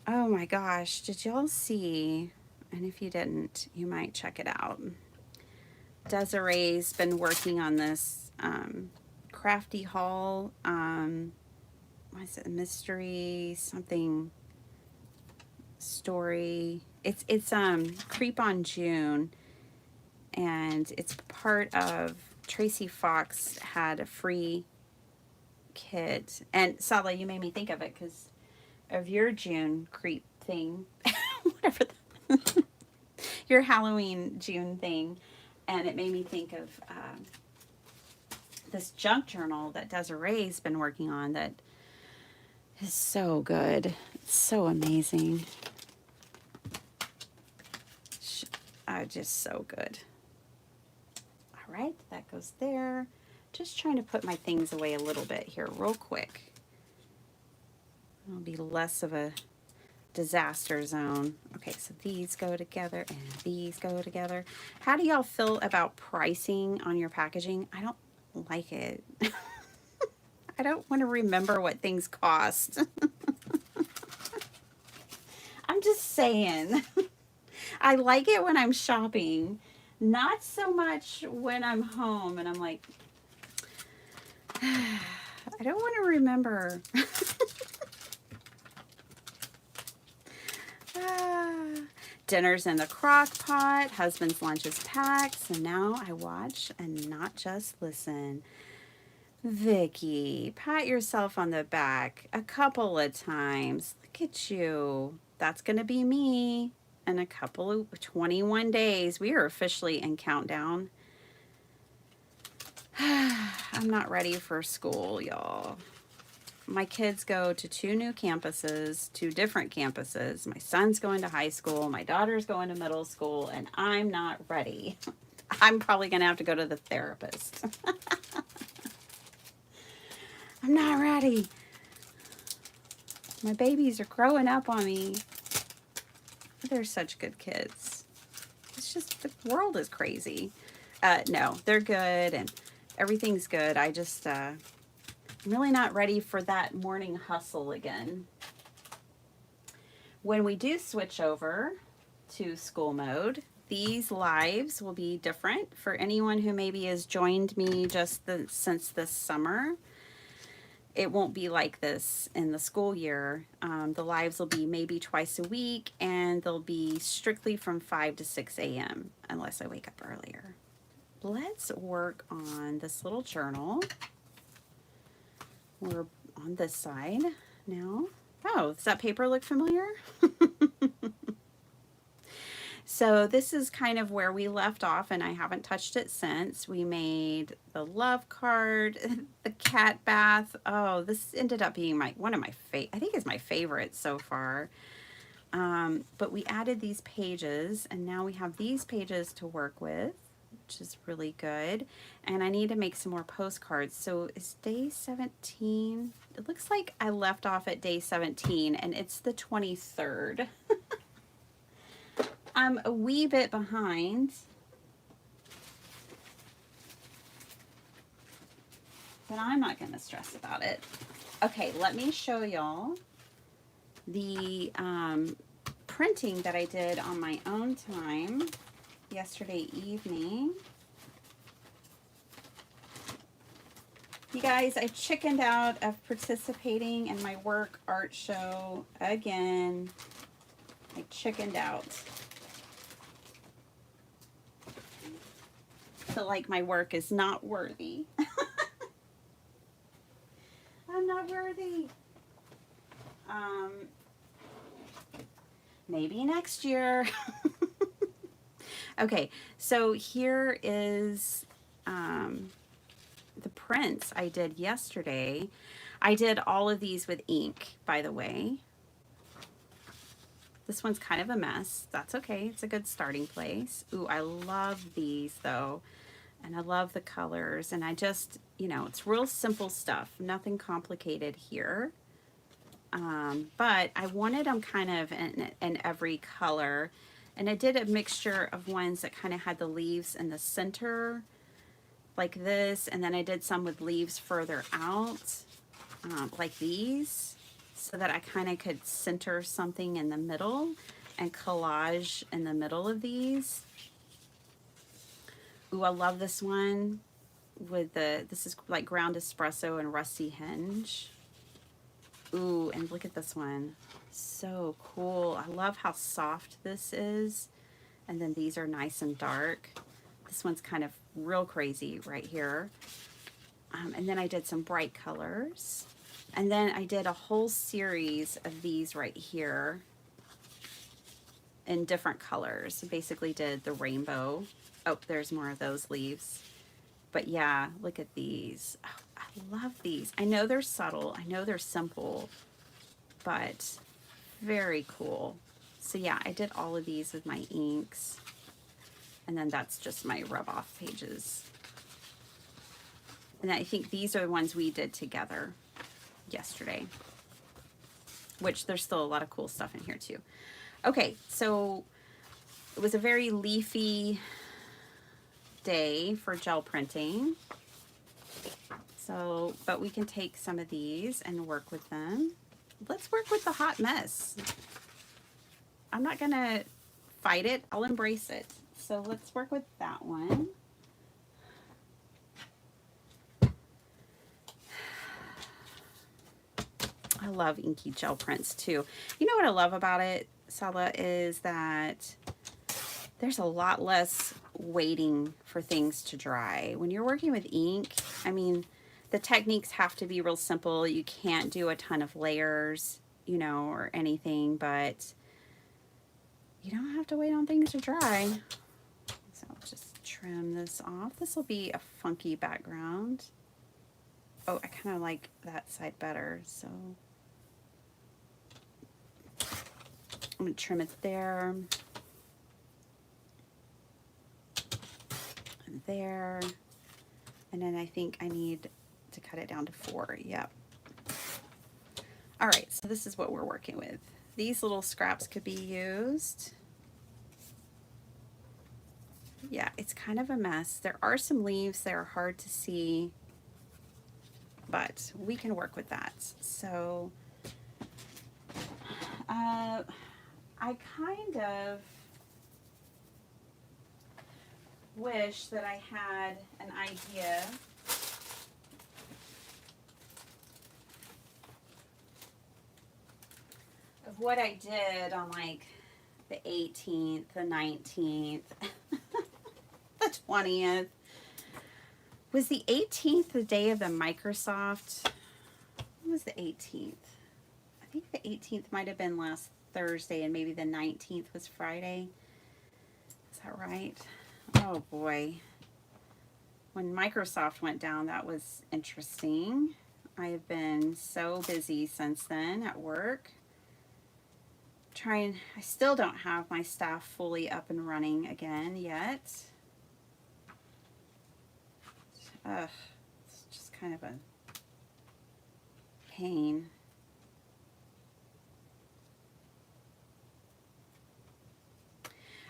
Oh my gosh, did y'all see? And if you didn't, you might check it out. Desiree's been working on this crafty haul. What is it? Mystery something story. It's Creep on June, and it's part of Tracy Fox had a free kit. And Sala, you made me think of it because of your June creep thing, whatever your Halloween June thing, and it made me think of this junk journal that Desiree's been working on that is so good. It's so amazing. Just so good. All right, that goes there. Just trying to put my things away a little bit here real quick. It'll be less of a disaster zone. Okay, so these go together and these go together. How do y'all feel about pricing on your packaging? I don't like it. I don't want to remember what things cost. I'm just saying. I like it when I'm shopping, not so much when I'm home and I'm like, I don't want to remember. Dinner's in the crock pot, husband's lunch is packed, so now I watch and not just listen. Vicky, pat yourself on the back a couple of times. Look at you. That's going to be me in a couple of 21 days. We are officially in countdown. I'm not ready for school, y'all. My kids go to two different campuses. My son's going to high school. My daughter's going to middle school, and I'm not ready. I'm probably going to have to go to the therapist. I'm not ready. My babies are growing up on me. They're such good kids. It's just, the world is crazy. No, they're good and everything's good. I just, I'm really not ready for that morning hustle again. When we do switch over to school mode, these lives will be different for anyone who maybe has joined me since this summer. It won't be like this in the school year. The lives will be maybe twice a week, and they'll be strictly from 5 to 6 a.m. unless I wake up earlier. Let's work on this little journal. We're on this side now. Oh, does that paper look familiar? So this is kind of where we left off, and I haven't touched it since. We made the love card, the cat bath. Oh, this ended up being one of my I think it's my favorite so far. But we added these pages, and now we have these pages to work with, which is really good. And I need to make some more postcards. So is day 17? It looks like I left off at day 17, and it's the 23rd. I'm a wee bit behind, but I'm not going to stress about it. Okay, let me show y'all the printing that I did on my own time yesterday evening. You guys, I chickened out of participating in my work art show again. I chickened out. Feel like my work is not worthy. I'm not worthy. Maybe next year. Okay, so here is the prints I did yesterday. I did all of these with ink, by the way. This one's kind of a mess. That's okay. It's a good starting place. Ooh, I love these though. And I love the colors. And I just, you know, it's real simple stuff. Nothing complicated here. But I wanted them kind of in every color. And I did a mixture of ones that kind of had the leaves in the center, like this. And then I did some with leaves further out, like these, so that I kind of could center something in the middle and collage in the middle of these. Ooh, I love this one with this is like ground espresso and rusty hinge. Ooh, and look at this one. So cool. I love how soft this is. And then these are nice and dark. This one's kind of real crazy right here. And then I did some bright colors. And then I did a whole series of these right here in different colors. Basically did the rainbow. Oh, there's more of those leaves. But yeah, look at these. Oh, I love these. I know they're subtle. I know they're simple, but very cool. So yeah, I did all of these with my inks. And then that's just my rub off pages. And I think these are the ones we did together yesterday, which there's still a lot of cool stuff in here too. Okay, so it was a very leafy day for gel printing. So, but we can take some of these and work with them. Let's work with the hot mess. I'm not gonna fight it, I'll embrace it. So let's work with that one. I love inky gel prints too. You know what I love about it, Sala, is that there's a lot less waiting for things to dry. When you're working with ink, I mean, the techniques have to be real simple. You can't do a ton of layers, you know, or anything, but you don't have to wait on things to dry. So I'll just trim this off. This will be a funky background. Oh, I kind of like that side better, so I'm going to trim it there. And there. And then I think I need to cut it down to 4. Yep. All right, so this is what we're working with. These little scraps could be used. Yeah, it's kind of a mess. There are some leaves that are hard to see, but we can work with that. So I kind of wish that I had an idea of what I did on like the 18th, the 19th, the 20th. Was the 18th the day of the Microsoft? When was the 18th? I think the 18th might have been last Thursday, and maybe the 19th was Friday. Is that right? Oh boy. When Microsoft went down, that was interesting. I have been so busy since then at work. I still don't have my staff fully up and running again yet. It's just kind of a pain.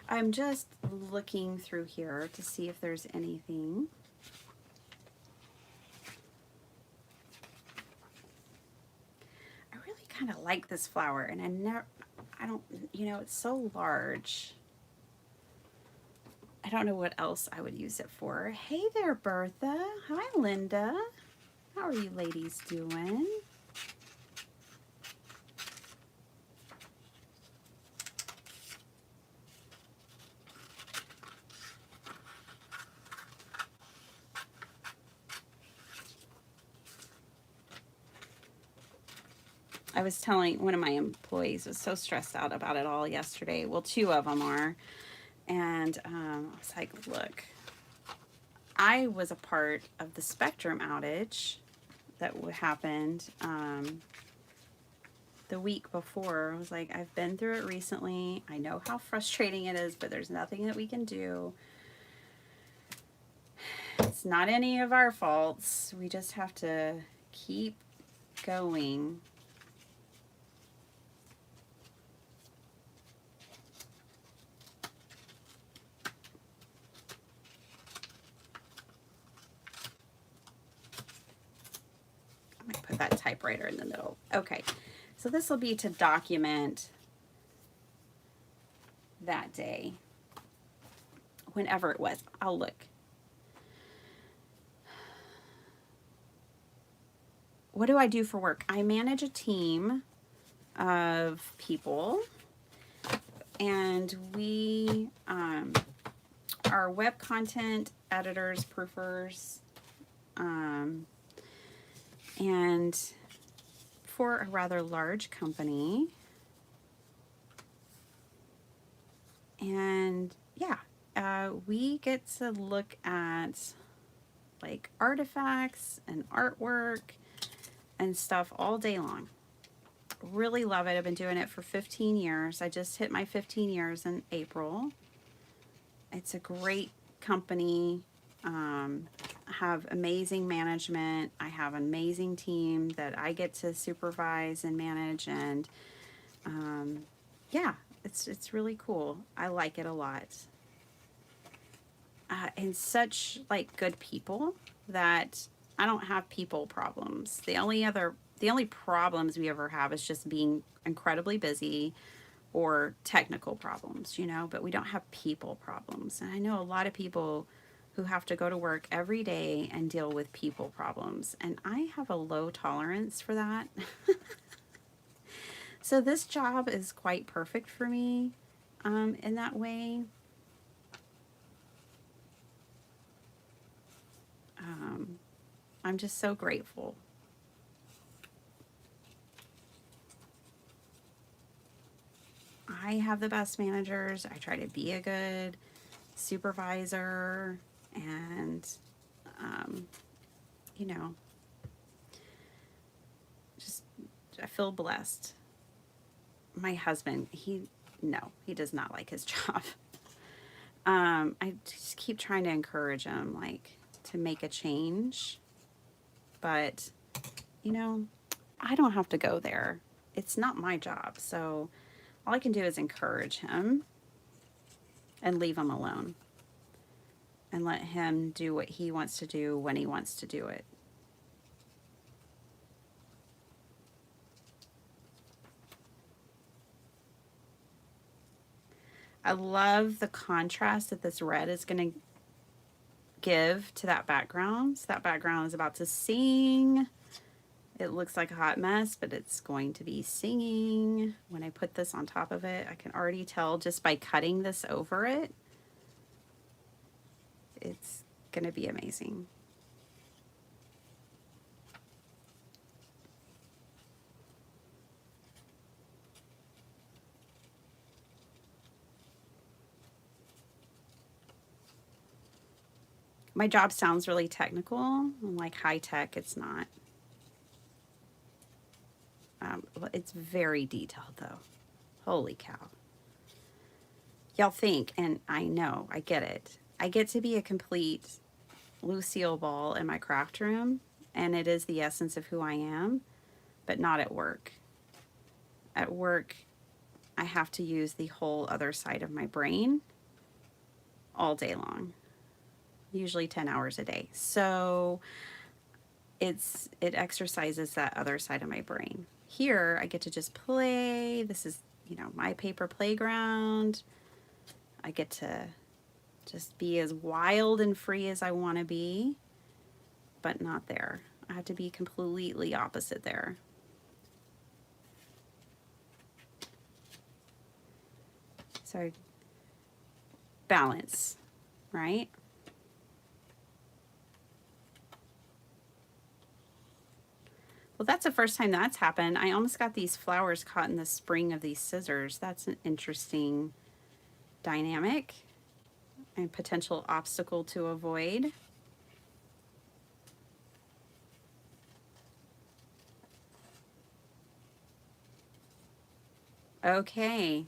I'm just looking through here to see if there's anything. I really kind of like this flower, and I don't, you know, it's so large. I don't know what else I would use it for. Hey there, Bertha. Hi, Linda. How are you ladies doing? I was telling one of my employees was so stressed out about it all yesterday. Well, 2 of them are. And I was like, look, I was a part of the Spectrum outage that happened the week before. I was like, I've been through it recently. I know how frustrating it is, but there's nothing that we can do. It's not any of our faults. We just have to keep going. I'm going to put that typewriter in the middle. Okay, so this will be to document that day, whenever it was. I'll look. What do I do for work? I manage a team of people, and we are web content editors, proofers, and for a rather large company. And yeah, we get to look at like artifacts and artwork and stuff all day long. Really love it. I've been doing it for 15 years. I just hit my 15 years in April. It's a great company. I have amazing management. I have an amazing team that I get to supervise and manage, and yeah, it's really cool. I like it a lot. And such like good people that I don't have people problems. The only problems we ever have is just being incredibly busy or technical problems, but we don't have people problems. And I know a lot of people who have to go to work every day and deal with people problems. And I have a low tolerance for that. So this job is quite perfect for me in that way. I'm just so grateful. I have the best managers. I try to be a good supervisor, and just I feel blessed. My husband, he does not like his job. I just keep trying to encourage him, like, to make a change, but I don't have to go there. It's not my job, so all I can do is encourage him and leave him alone and let him do what he wants to do when he wants to do it. I love the contrast that this red is going to give to that background. So that background is about to sing. It looks like a hot mess, but it's going to be singing. When I put this on top of it, I can already tell just by cutting this over it, it's going to be amazing. My job sounds really technical and like high tech. It's not. It's very detailed though. Holy cow. Y'all think, and I know, I get it. I get to be a complete Lucille Ball in my craft room, and it is the essence of who I am, but not at work. At work, I have to use the whole other side of my brain all day long, usually 10 hours a day. So it exercises that other side of my brain. Here, I get to just play. This is, my paper playground. I get to just be as wild and free as I want to be, but not there. I have to be completely opposite there. So balance, right? Well, that's the first time that's happened. I almost got these flowers caught in the spring of these scissors. That's an interesting dynamic and potential obstacle to avoid. Okay,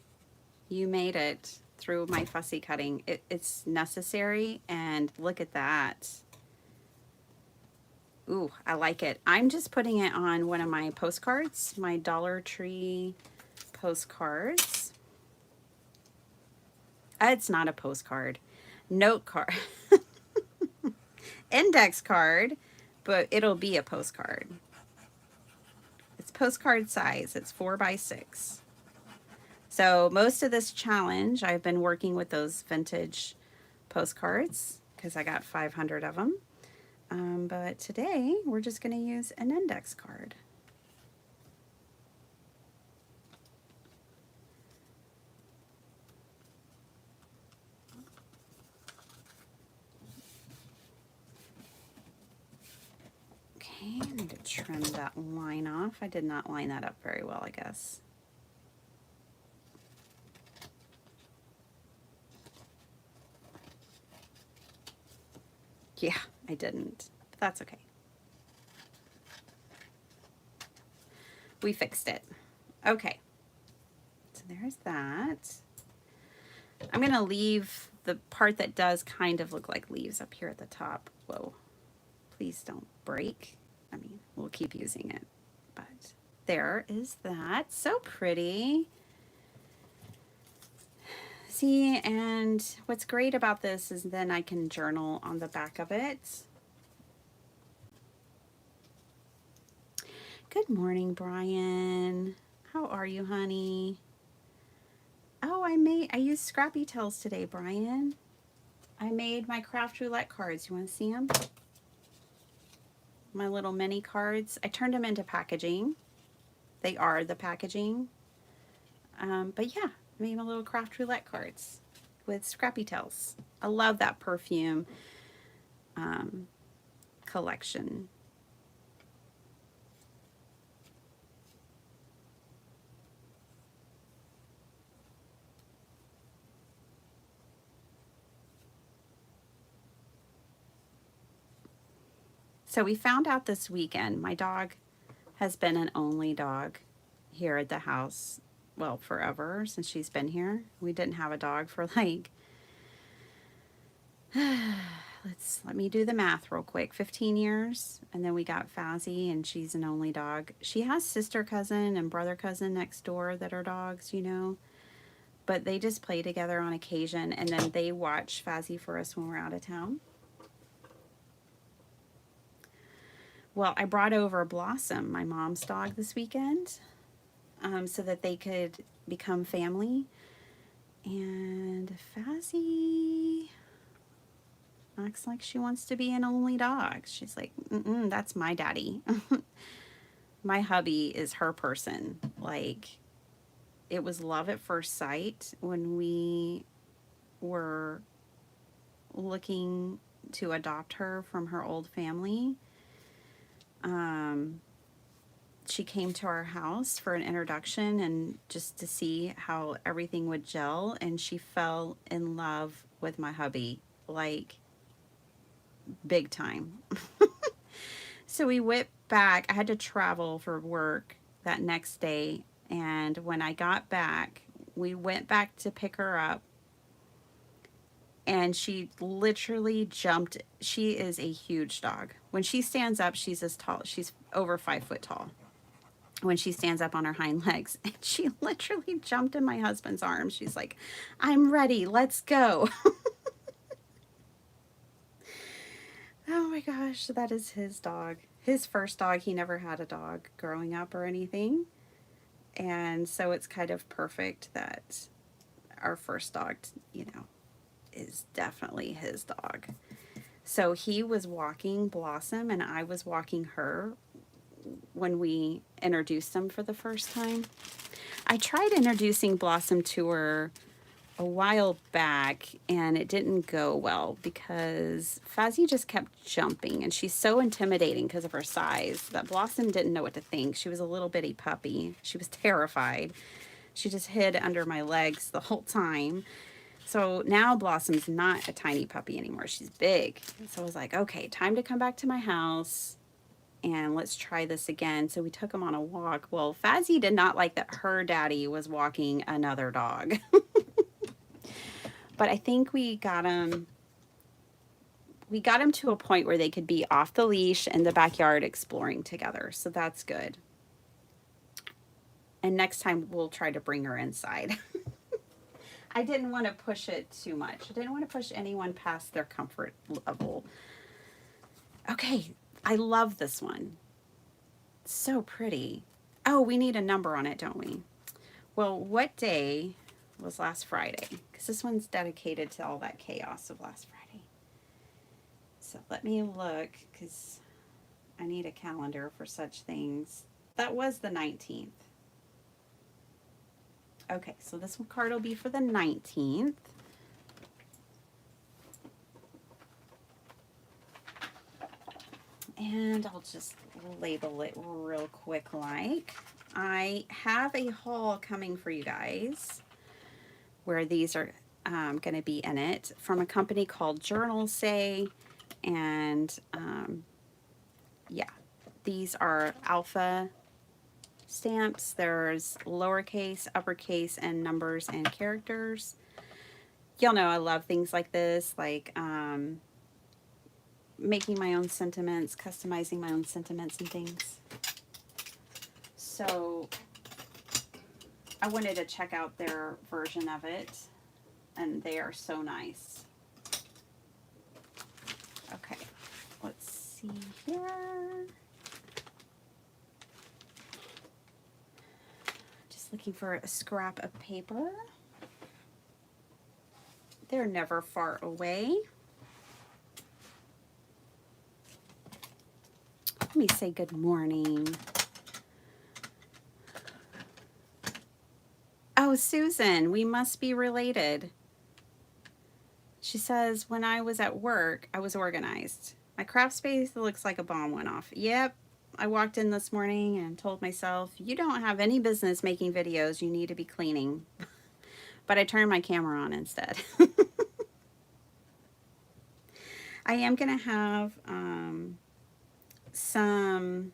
you made it through my fussy cutting. It's necessary, and look at that. Ooh, I like it. I'm just putting it on one of my postcards, my Dollar Tree postcards. It's not a postcard, note card, index card, but it'll be a postcard. It's postcard size. It's 4x6. So most of this challenge, I've been working with those vintage postcards because I got 500 of them. But today we're just going to use an index card. Okay, I need to trim that line off. I did not line that up very well, I guess. Yeah, I didn't, but that's okay. We fixed it. Okay, so there's that. I'm gonna leave the part that does kind of look like leaves up here at the top. Whoa, please don't break. I mean, we'll keep using it, but there is that. So pretty. See, and what's great about this is then I can journal on the back of it. Good morning, Brian. How are you, honey? Oh, I used Scrappy Tails today, Brian. I made my craft roulette cards. You want to see them? My little mini cards. I turned them into packaging. They are the packaging. But yeah, I made my little craft roulette cards with Scrappy Tails. I love that perfume collection. So we found out this weekend, my dog has been an only dog here at the house, well, forever since she's been here. We didn't have a dog for like, let me do the math real quick, 15 years. And then we got Fazzy, and she's an only dog. She has sister cousin and brother cousin next door that are dogs, you know, but they just play together on occasion, and then they watch Fazzy for us when we're out of town. Well, I brought over Blossom, my mom's dog, this weekend, so that they could become family. And Fazzy acts like she wants to be an only dog. She's like, that's my daddy. My hubby is her person. Like, it was love at first sight when we were looking to adopt her from her old family. She came to our house for an introduction and just to see how everything would gel, and she fell in love with my hubby, like big time. So we went back. I had to travel for work that next day, and when I got back, we went back to pick her up, and she literally jumped. She is a huge dog. When she stands up, she's as tall. She's over 5 foot tall. When she stands up on her hind legs, and she literally jumped in my husband's arms. She's like, I'm ready. Let's go. Oh my gosh, that is his dog. His first dog. He never had a dog growing up or anything. And so it's kind of perfect that our first dog, you know, is definitely his dog. So he was walking Blossom and I was walking her when we introduced them for the first time. I tried introducing Blossom to her a while back and it didn't go well because Fazzy just kept jumping, and she's so intimidating because of her size that Blossom didn't know what to think. She was a little bitty puppy. She was terrified. She just hid under my legs the whole time. So now Blossom's not a tiny puppy anymore. She's big. So I was like, okay, time to come back to my house. and let's try this again. So we took him on a walk. Well, Fazzy did not like that her daddy was walking another dog. But I think we got him to a point where they could be off the leash in the backyard exploring together. So that's good. And next time we'll try to bring her inside. I didn't want to push it too much. I didn't want to push anyone past their comfort level. Okay, I love this one. It's so pretty. Oh, we need a number on it, don't we? Well, what day was last Friday? Because this one's dedicated to all that chaos of last Friday. So let me look, because I need a calendar for such things. That was the 19th. Okay, so this card will be for the 19th. And I'll just label it real quick like. I have a haul coming for you guys where these are going to be in it from a company called Journal Say. And yeah, these are alpha stamps. There's lowercase, uppercase, and numbers and characters. Y'all know I love things like this, like making my own sentiments, customizing my own sentiments and things. So I wanted to check out their version of it, and they are so nice. Okay, let's see here. Just looking for a scrap of paper. They're never far away. Let me say good morning. Oh, Susan, we must be related. She says, when I was at work, I was organized. My craft space looks like a bomb went off. Yep, I walked in this morning and told myself, you don't have any business making videos. You need to be cleaning. But I turned my camera on instead. I am going to have some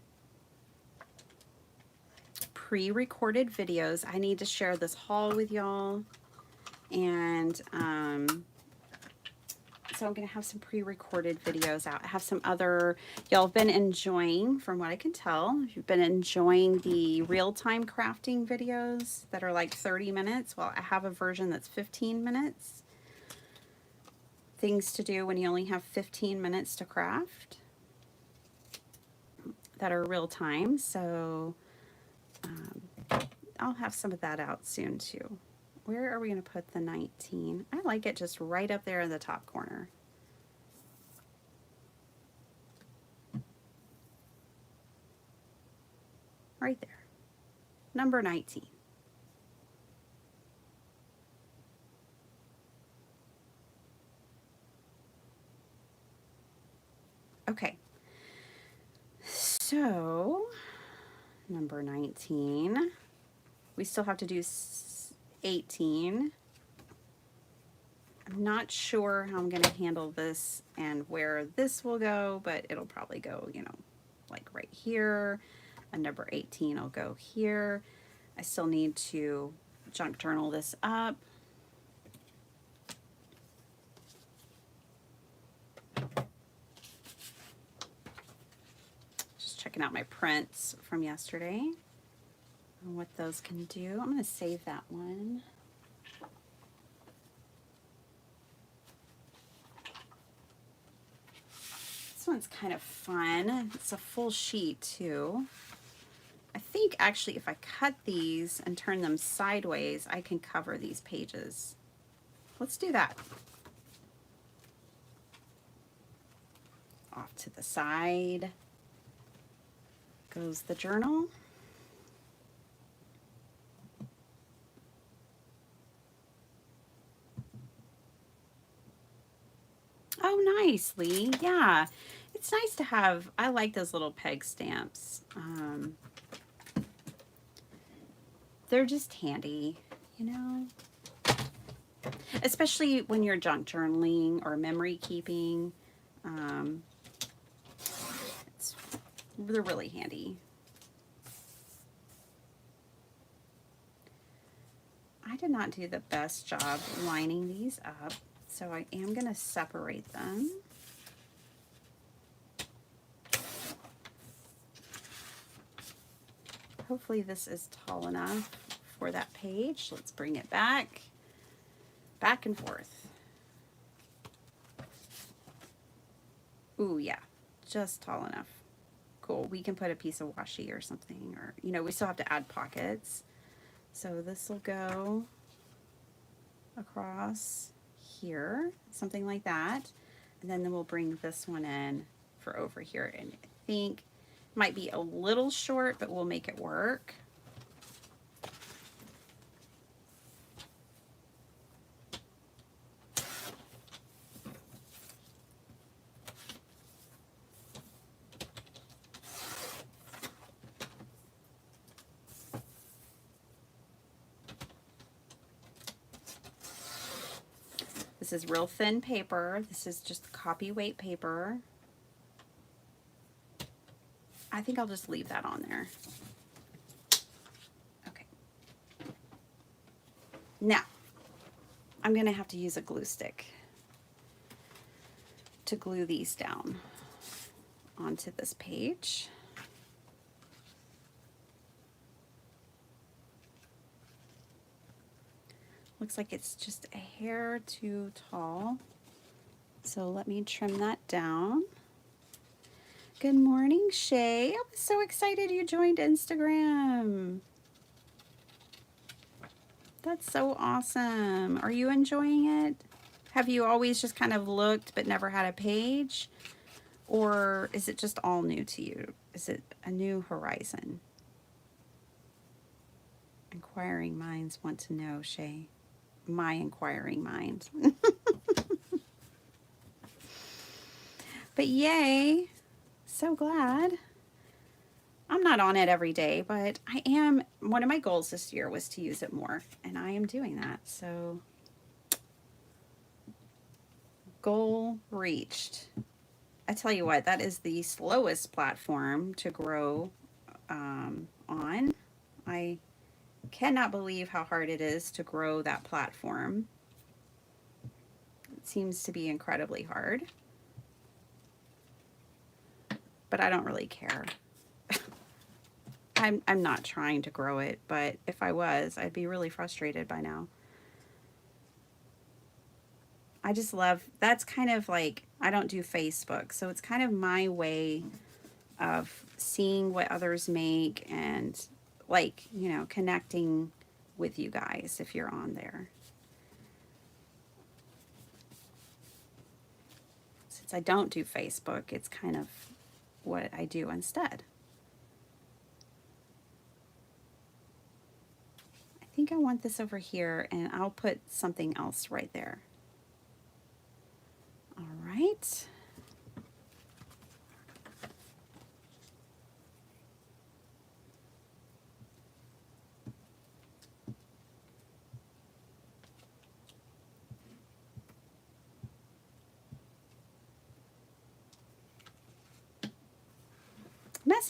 pre-recorded videos. I need to share this haul with y'all, and so I'm going to have some pre-recorded videos out. I have some other, y'all have been enjoying, from what I can tell, you've been enjoying the real-time crafting videos that are like 30 minutes. Well, I have a version that's 15 minutes. Things to do when you only have 15 minutes to craft that are real time. So I'll have some of that out soon too. Where are we going to put the 19? I like it just right up there in the top corner. Right there. Number 19. Okay. So, number 19. We still have to do 18. I'm not sure how I'm going to handle this and where this will go, but it'll probably go, you know, like right here. And number 18 will go here. I still need to junk journal this up. Just checking out my prints from yesterday and what those can do. I'm going to save that one. This one's kind of fun. It's a full sheet too. I think actually if I cut these and turn them sideways, I can cover these pages. Let's do that. Off to the side goes the journal. Oh, nice, Lee. Yeah, it's nice to have, I like those little peg stamps. They're just handy, you know, especially when you're junk journaling or memory keeping. It's They're really handy. I did not do the best job lining these up, so I am going to separate them. Hopefully this is tall enough for that page. Let's bring it back and forth. Ooh, yeah, just tall enough. Cool. We can put a piece of washi or something, or, you know, we still have to add pockets. So this will go across here, something like that. And then we'll bring this one in for over here. And I think it might be a little short, but we'll make it work. This is real thin paper. This is just copy weight paper. I think I'll just leave that on there. Okay. Now, I'm going to have to use a glue stick to glue these down onto this page. Looks like it's just a hair too tall. So let me trim that down. Good morning, Shay. I was so excited you joined Instagram. That's so awesome. Are you enjoying it? Have you always just kind of looked but never had a page? Or is it just all new to you? Is it a new horizon? Inquiring minds want to know, Shay. My inquiring mind. But yay, so glad. I'm not on it every day, but I am. One of my goals this year was to use it more, and I am doing that. So goal reached. I tell you what, that is the slowest platform to grow on. I cannot believe how hard it is to grow that platform. It seems to be incredibly hard, but I don't really care. I'm not trying to grow it, but if I was, I'd be really frustrated by now. I just love, that's kind of like, I don't do Facebook, so it's kind of my way of seeing what others make and, like, you know, connecting with you guys if you're on there. Since I don't do Facebook, it's kind of what I do instead. I think I want this over here, and I'll put something else right there. All right.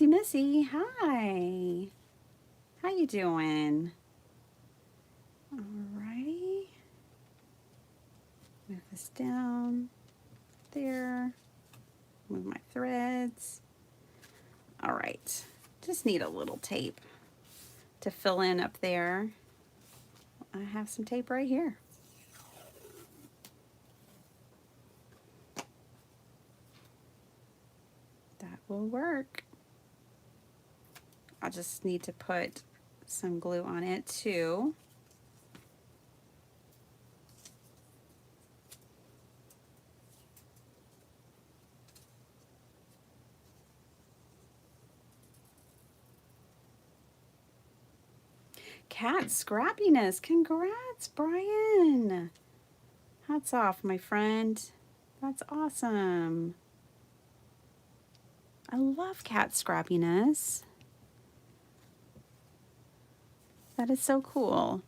Missy, hi. How you doing? Alrighty. Move this down there. Move my threads. All right. Just need a little tape to fill in up there. I have some tape right here. That will work. I'll just need to put some glue on it too. Cat scrappiness. Congrats, Brian. Hats off, my friend. That's awesome. I love cat scrappiness. That is so cool.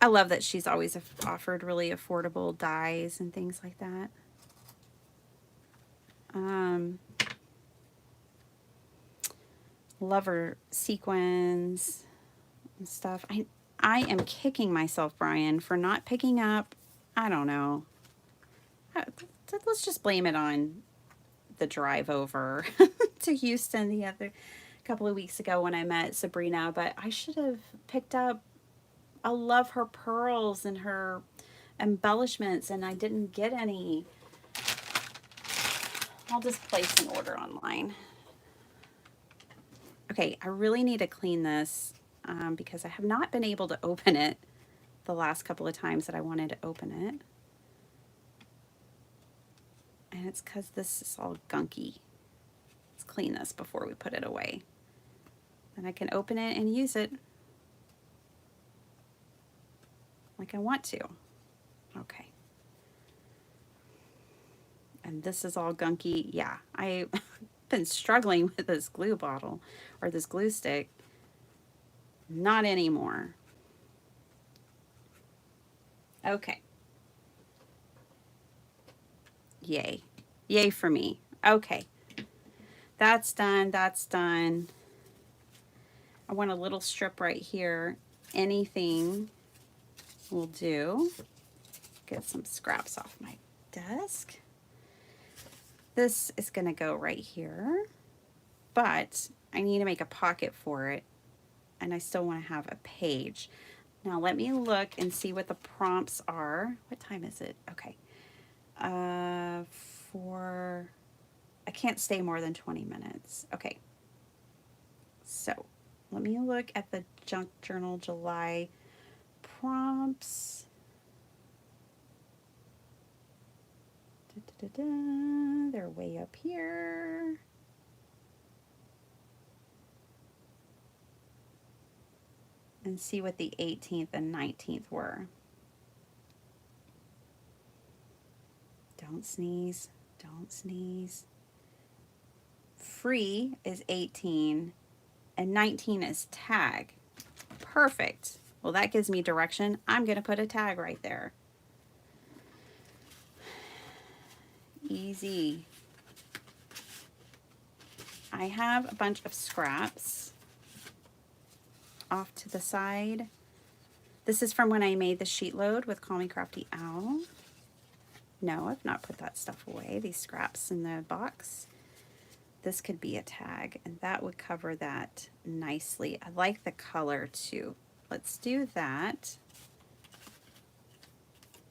I love that she's always offered really affordable dyes and things like that. Lover sequins and stuff. I am kicking myself, Brian, for not picking up, I don't know. Let's just blame it on the drive over to Houston the other couple of weeks ago when I met Sabrina, but I should have picked up. I love her pearls and her embellishments, and I didn't get any. I'll just place an order online. Okay, I really need to clean this because I have not been able to open it the last couple of times that I wanted to open it. And it's because this is all gunky. Let's clean this before we put it away. Then I can open it and use it like I want to. Okay. And this is all gunky. Yeah, I've been struggling with this glue bottle or this glue stick. Not anymore. Okay. Yay. Yay for me. Okay. That's done. That's done. I want a little strip right here. Anything will do. Get some scraps off my desk. This is going to go right here, but I need to make a pocket for it, and I still want to have a page. Now let me look and see what the prompts are. What time is it? Okay. I can't stay more than 20 minutes. Okay. So let me look at the Junk Journal July prompts. They're way up here. And see what the 18th and 19th were. Don't sneeze. Don't sneeze. Free is 18 and 19 is tag. Perfect. Well, that gives me direction. I'm going to put a tag right there. Easy. I have a bunch of scraps off to the side. This is from when I made the sheet load with Call Me Crafty Owl. No, I've not put that stuff away. These scraps in the box. This could be a tag, and that would cover that nicely. I like the color too. Let's do that.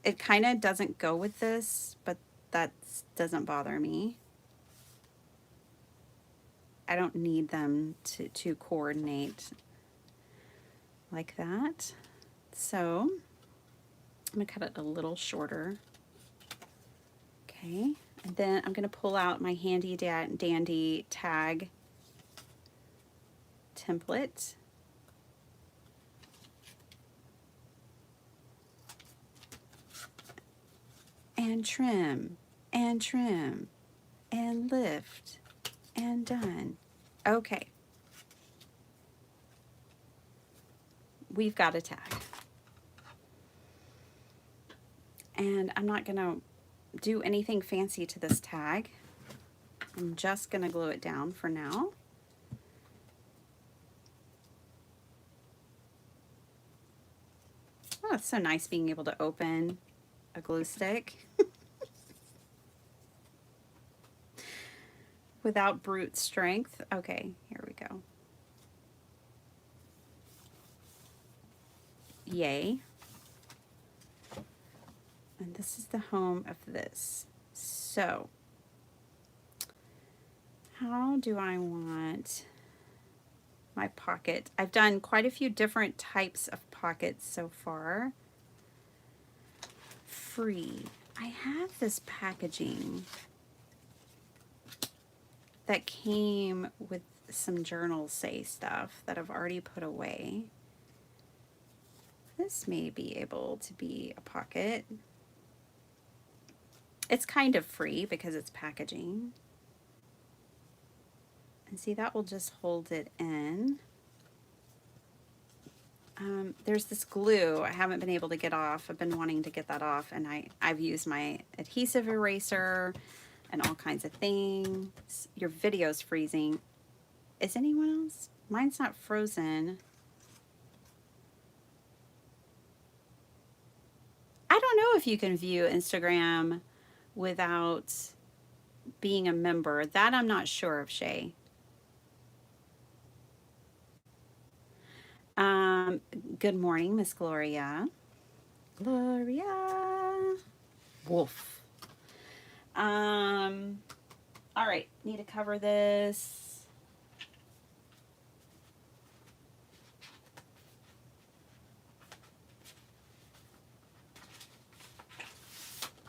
It kind of doesn't go with this, but that doesn't bother me. I don't need them to coordinate like that. So I'm going to cut it a little shorter. Okay, and then I'm going to pull out my handy dandy tag template. And trim, and trim, and lift, and done. Okay. We've got a tag. And I'm not going to do anything fancy to this tag. I'm just going to glue it down for now. Oh, it's so nice being able to open a glue stick without brute strength. Okay, here we go. Yay. And this is the home of this. So, how do I want my pocket? I've done quite a few different types of pockets so far. Free. I have this packaging that came with some journal say stuff that I've already put away. This may be able to be a pocket. It's kind of free because it's packaging. And see, that will just hold it in. There's this glue I haven't been able to get off. I've been wanting to get that off, and I've used my adhesive eraser. and all kinds of things. Your video's freezing. Is anyone else? Mine's not frozen. I don't know if you can view Instagram without being a member. That I'm not sure of, Shay. Um, Good morning, Miss Gloria. Gloria. Wolf. All right, need to cover this.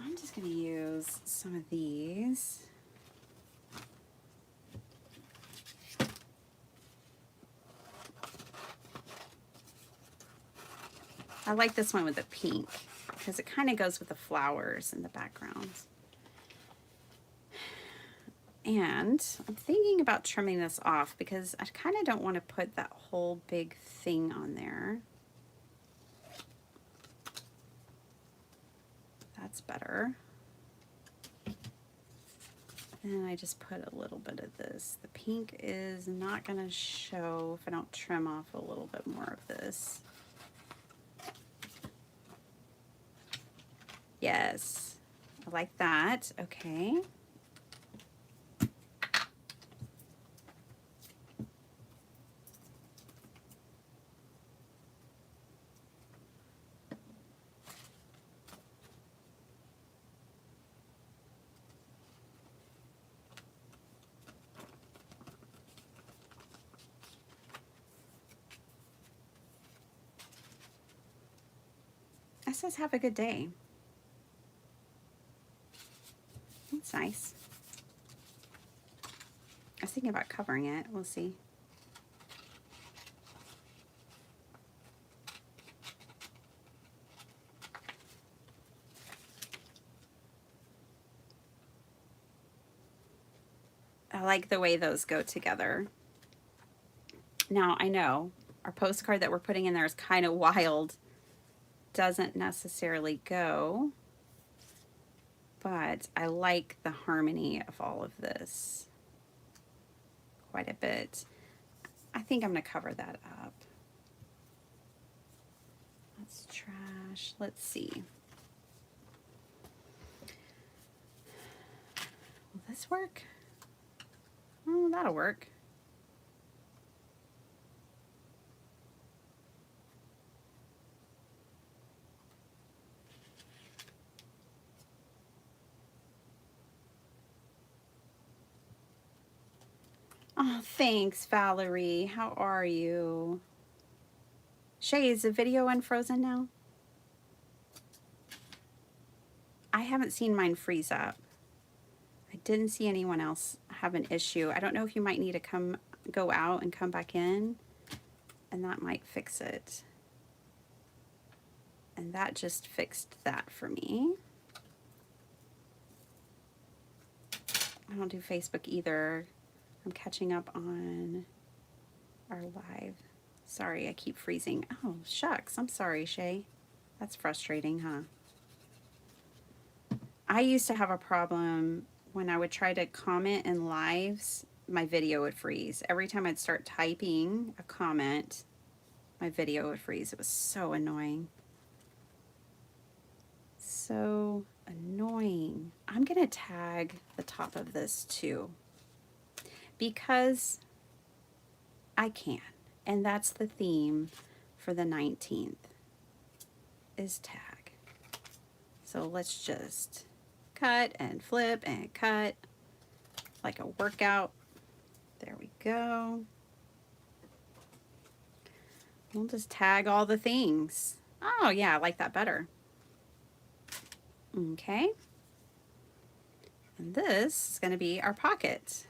I'm just going to use some of these. I like this one with the pink because it kind of goes with the flowers in the background. And I'm thinking about trimming this off because I kind of don't want to put that whole big thing on there. That's better. And I just put a little bit of this. The pink is not going to show if I don't trim off a little bit more of this. Yes, I like that. Okay. It says have a good day. That's nice. I was thinking about covering it. We'll see. I like the way those go together. Now, I know our postcard that we're putting in there is kind of wild. Doesn't necessarily go, but I like the harmony of all of this quite a bit. I think I'm going to cover that up. That's trash. Let's see. Will this work? Oh, that'll work. Oh, thanks, Valerie. How are you? Shay, is the video unfrozen now? I haven't seen mine freeze up. I didn't see anyone else have an issue. I don't know if you might need to go out and come back in, and that might fix it. And that just fixed that for me. I don't do Facebook either. I'm catching up on our live. Sorry, I keep freezing. Oh, shucks. I'm sorry, Shay. That's frustrating, huh? I used to have a problem when I would try to comment in lives, my video would freeze. Every time I'd start typing a comment, my video would freeze. It was so annoying. So annoying. I'm going to tag the top of this too because I can. And that's the theme for the 19th is tag. So let's just cut and flip and cut like a workout. There we go. We'll just tag all the things. Oh yeah, I like that better. Okay. And this is going to be our pocket.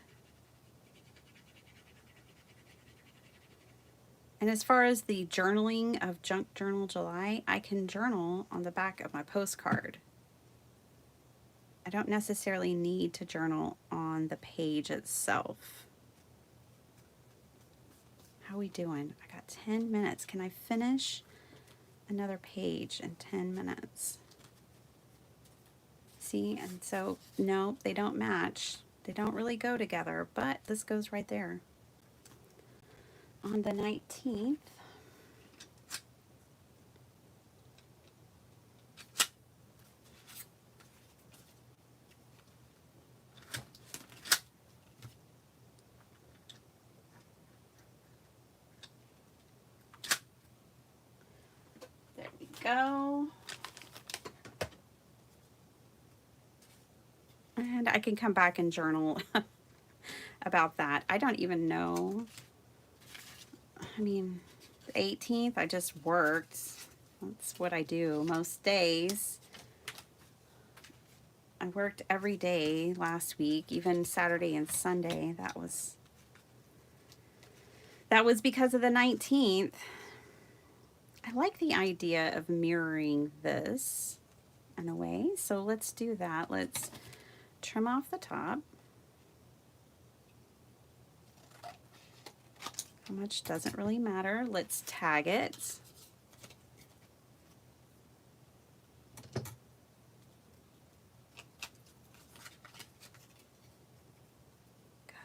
And as far as the journaling of Junk Journal July, I can journal on the back of my postcard. I don't necessarily need to journal on the page itself. How are we doing? I got 10 minutes. Can I finish another page in 10 minutes? See, and so, no, they don't match. They don't really go together, but this goes right there. On the 19th, there we go. And I can come back and journal about that. I don't even know. I mean, the 18th, I just worked. That's what I do most days. I worked every day last week, even Saturday and Sunday. That was because of the 19th. I like the idea of mirroring this in a way. So let's do that. Let's trim off the top. How much doesn't really matter. Let's tag it.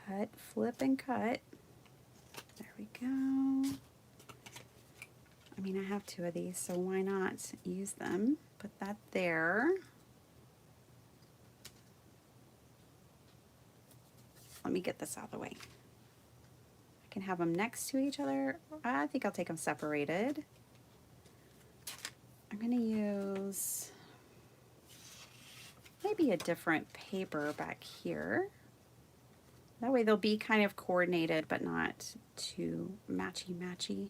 Cut, flip, and cut. There we go. I mean, I have two of these, so why not use them? Put that there. Let me get this out of the way. I can have them next to each other. I think I'll take them separated. I'm going to use maybe a different paper back here. That way they'll be kind of coordinated, but not too matchy-matchy.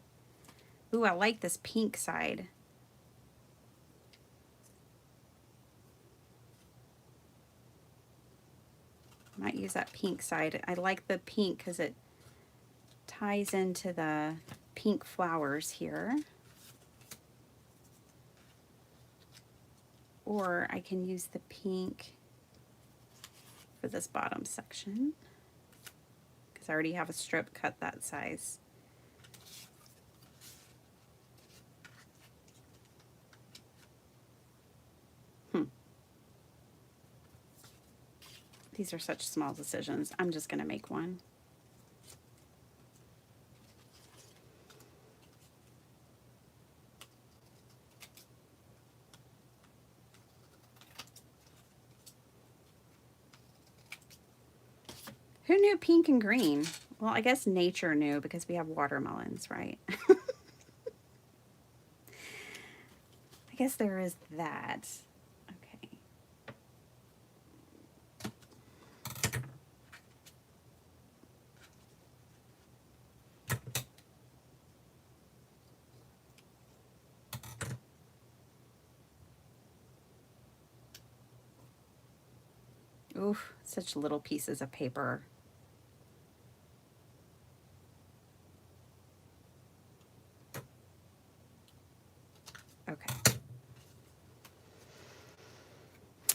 Ooh, I like this pink side. Might use that pink side. I like the pink because it ties into the pink flowers here. Or I can use the pink for this bottom section because I already have a strip cut that size. These are such small decisions. I'm just going to make one. Who knew pink and green? Well, I guess nature knew because we have watermelons, right? I guess there is that. Okay. Oof, such little pieces of paper. Okay.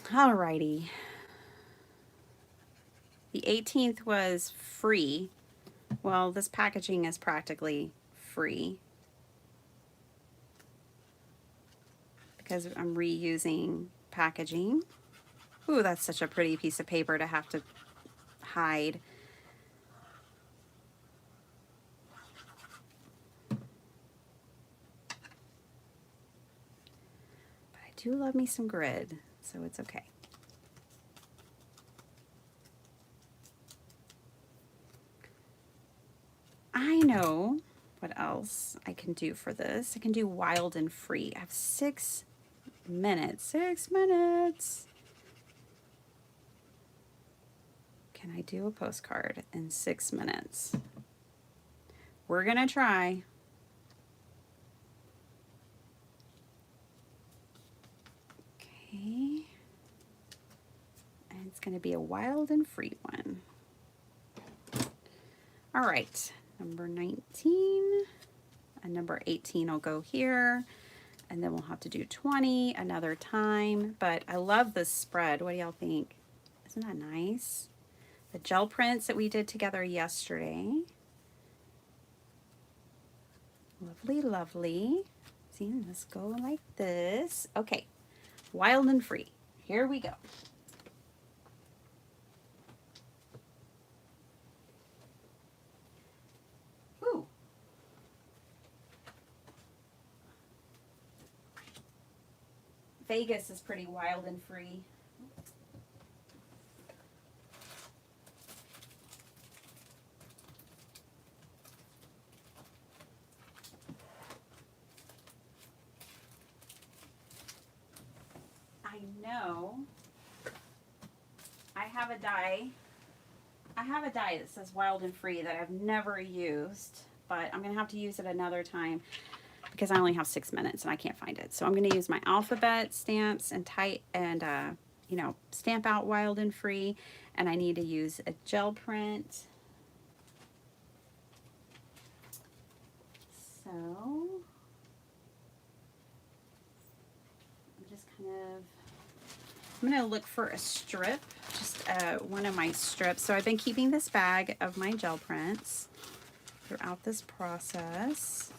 Alrighty. The 18th was free. Well, this packaging is practically free because I'm reusing packaging. Ooh, that's such a pretty piece of paper to have to hide. But I do love me some grid, so it's okay. I know what else I can do for this. I can do wild and free. I have 6 minutes. 6 minutes. Can I do a postcard in 6 minutes? We're gonna try. Okay. And it's gonna be a wild and free one. All right, number 19 and number 18 will go here. And then we'll have to do 20 another time. But I love this spread. What do y'all think? Isn't that nice? The gel prints that we did together yesterday. Lovely, lovely. See, let's go like this. Okay, wild and free. here we go. Ooh. Vegas is pretty wild and free. I know I have a die. I have a die that says wild and free that I've never used, but I'm going to have to use it another time because I only have 6 minutes and I can't find it. So I'm going to use my alphabet stamps and you know, stamp out wild and free. And I need to use a gel print. So I'm going to look for a strip, just one of my strips. So I've been keeping this bag of my gel prints throughout this process.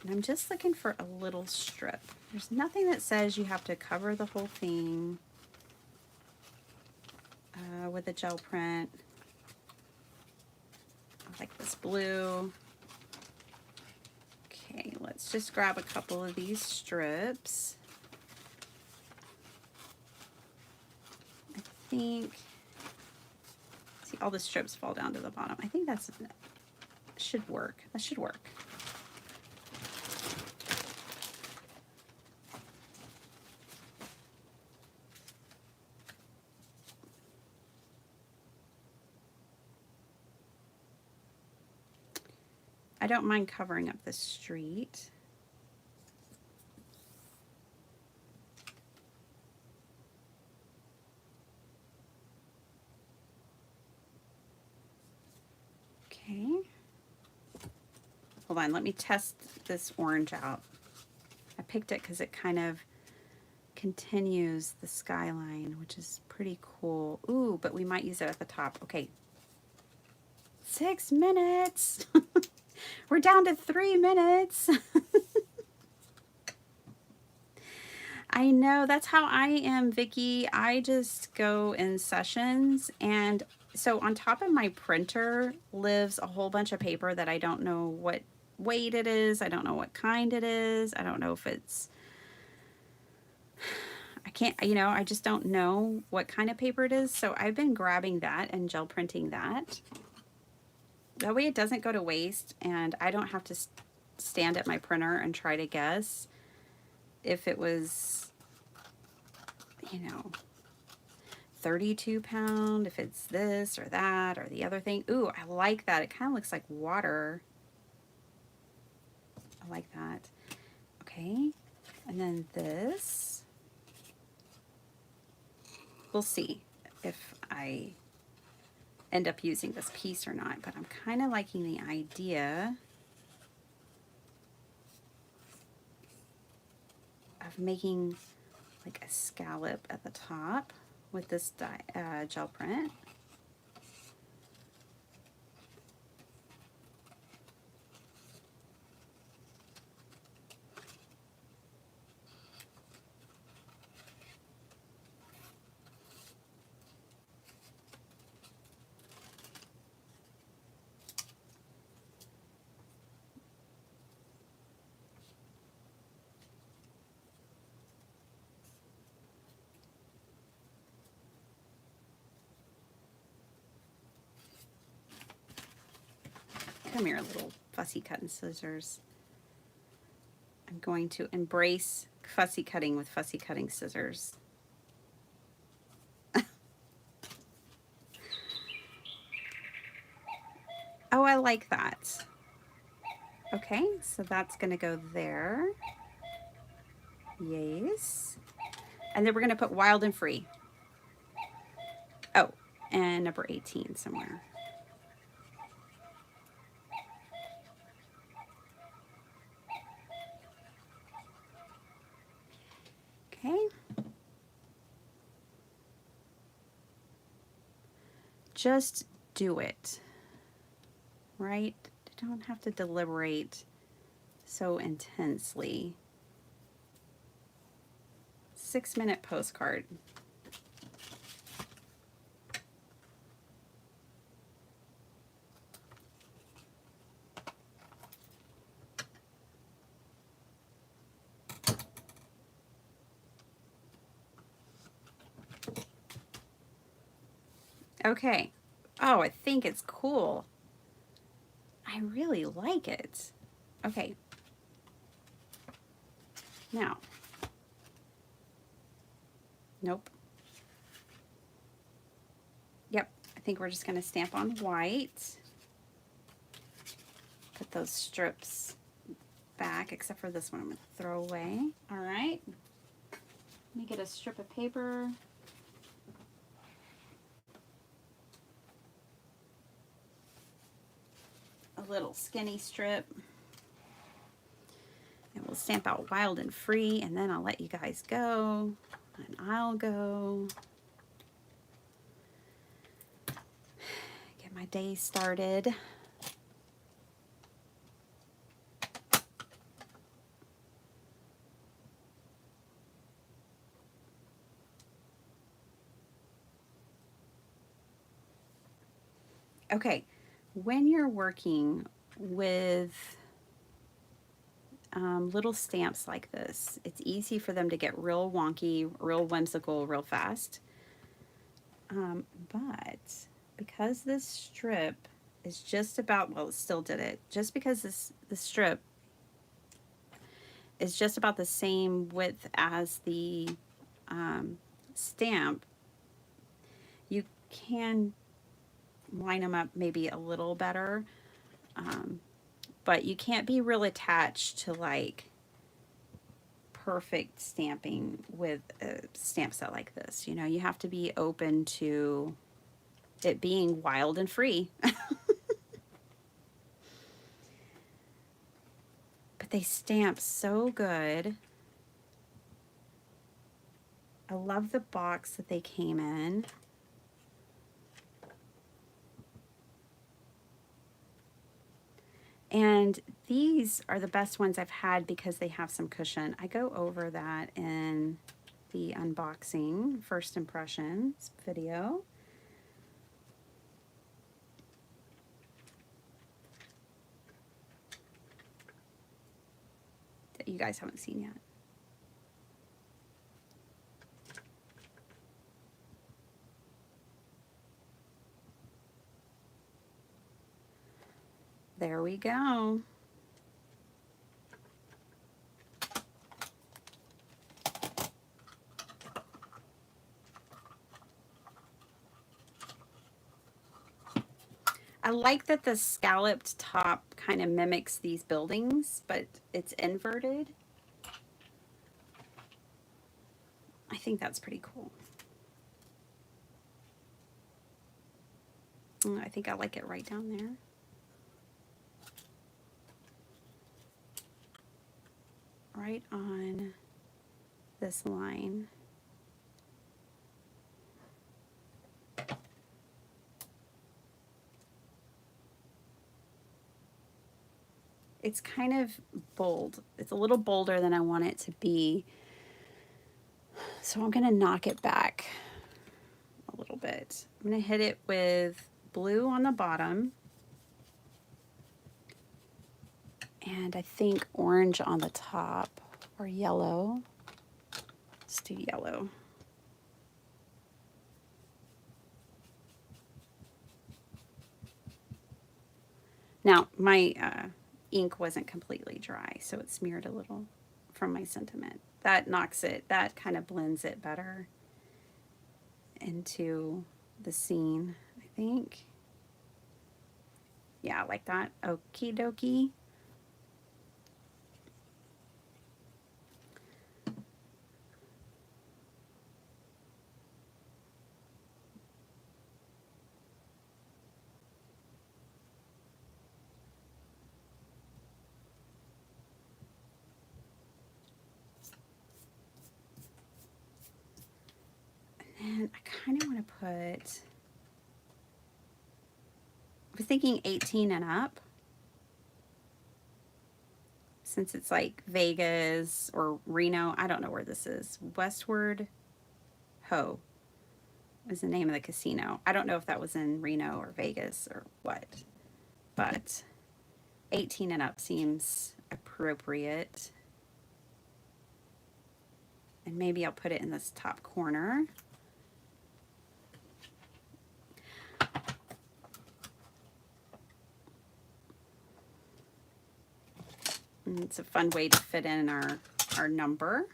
And I'm just looking for a little strip. There's nothing that says you have to cover the whole thing with a gel print. I like this blue. Okay, let's just grab a couple of these strips. I think, see, all the strips fall down to the bottom. I think that should work. That should work. I don't mind covering up the street. Okay. Hold on, let me test this orange out. I picked it because it kind of continues the skyline, which is pretty cool. Ooh, but we might use it at the top. Okay. 6 minutes. We're down to 3 minutes. I know, that's how I am, Vicki. I just go in sessions, and so on top of my printer lives a whole bunch of paper that I don't know what weight it is. I don't know what kind it is. I don't know if it's, I can't, you know, I just don't know what kind of paper it is. So I've been grabbing that and gel printing that. That way it doesn't go to waste, and I don't have to stand at my printer and try to guess if it was, you know, 32 pound, if it's this or that or the other thing. Ooh, I like that. It kind of looks like water. I like that. Okay, and then this. We'll see if I end up using this piece or not, but I'm kind of liking the idea of making like a scallop at the top with this gel print. Come here, little fussy cutting scissors. I'm going to embrace fussy cutting with fussy cutting scissors. Oh, I like that. Okay, so that's gonna go there. Yes. And then we're gonna put wild and free. Oh, and number 18 somewhere. Okay. Just do it, right? You don't have to deliberate so intensely. 6 minute postcard. Okay. Oh, I think it's cool. I really like it. Okay. Now. Nope. Yep. I think we're just going to stamp on white. Put those strips back, except for this one I'm going to throw away. All right. Let me get a strip of paper. A little skinny strip. And we'll stamp out wild and free, and then I'll let you guys go, and I'll go. Get my day started. Okay, when you're working with little stamps like this, it's easy for them to get real wonky, real whimsical, real fast. But because this strip is just about, well, it still did it, just because this strip is just about the same width as the stamp, you can line them up maybe a little better, but you can't be real attached to like perfect stamping with a stamp set like this. You know, you have to be open to it being wild and free. But they stamp so good. I love the box that they came in. And these are the best ones I've had because they have some cushion. I go over that in the unboxing first impressions video. That you guys haven't seen yet. There we go. I like that the scalloped top kind of mimics these buildings, but it's inverted. I think that's pretty cool. I think I like it right down there. Right on this line. It's kind of bold. It's a little bolder than I want it to be. So I'm going to knock it back a little bit. I'm going to hit it with blue on the bottom. And I think orange on the top, or yellow. Let's do yellow. Now, my ink wasn't completely dry, so it smeared a little from my sentiment. That knocks it, that kind of blends it better into the scene, I think. Yeah, like that. Okie dokie. And I kind of want to put, I was thinking 18 and up, since it's like Vegas or Reno. I don't know where this is. Westward Ho is the name of the casino. I don't know if that was in Reno or Vegas or what, but 18 and up seems appropriate. And maybe I'll put it in this top corner. And it's a fun way to fit in our number.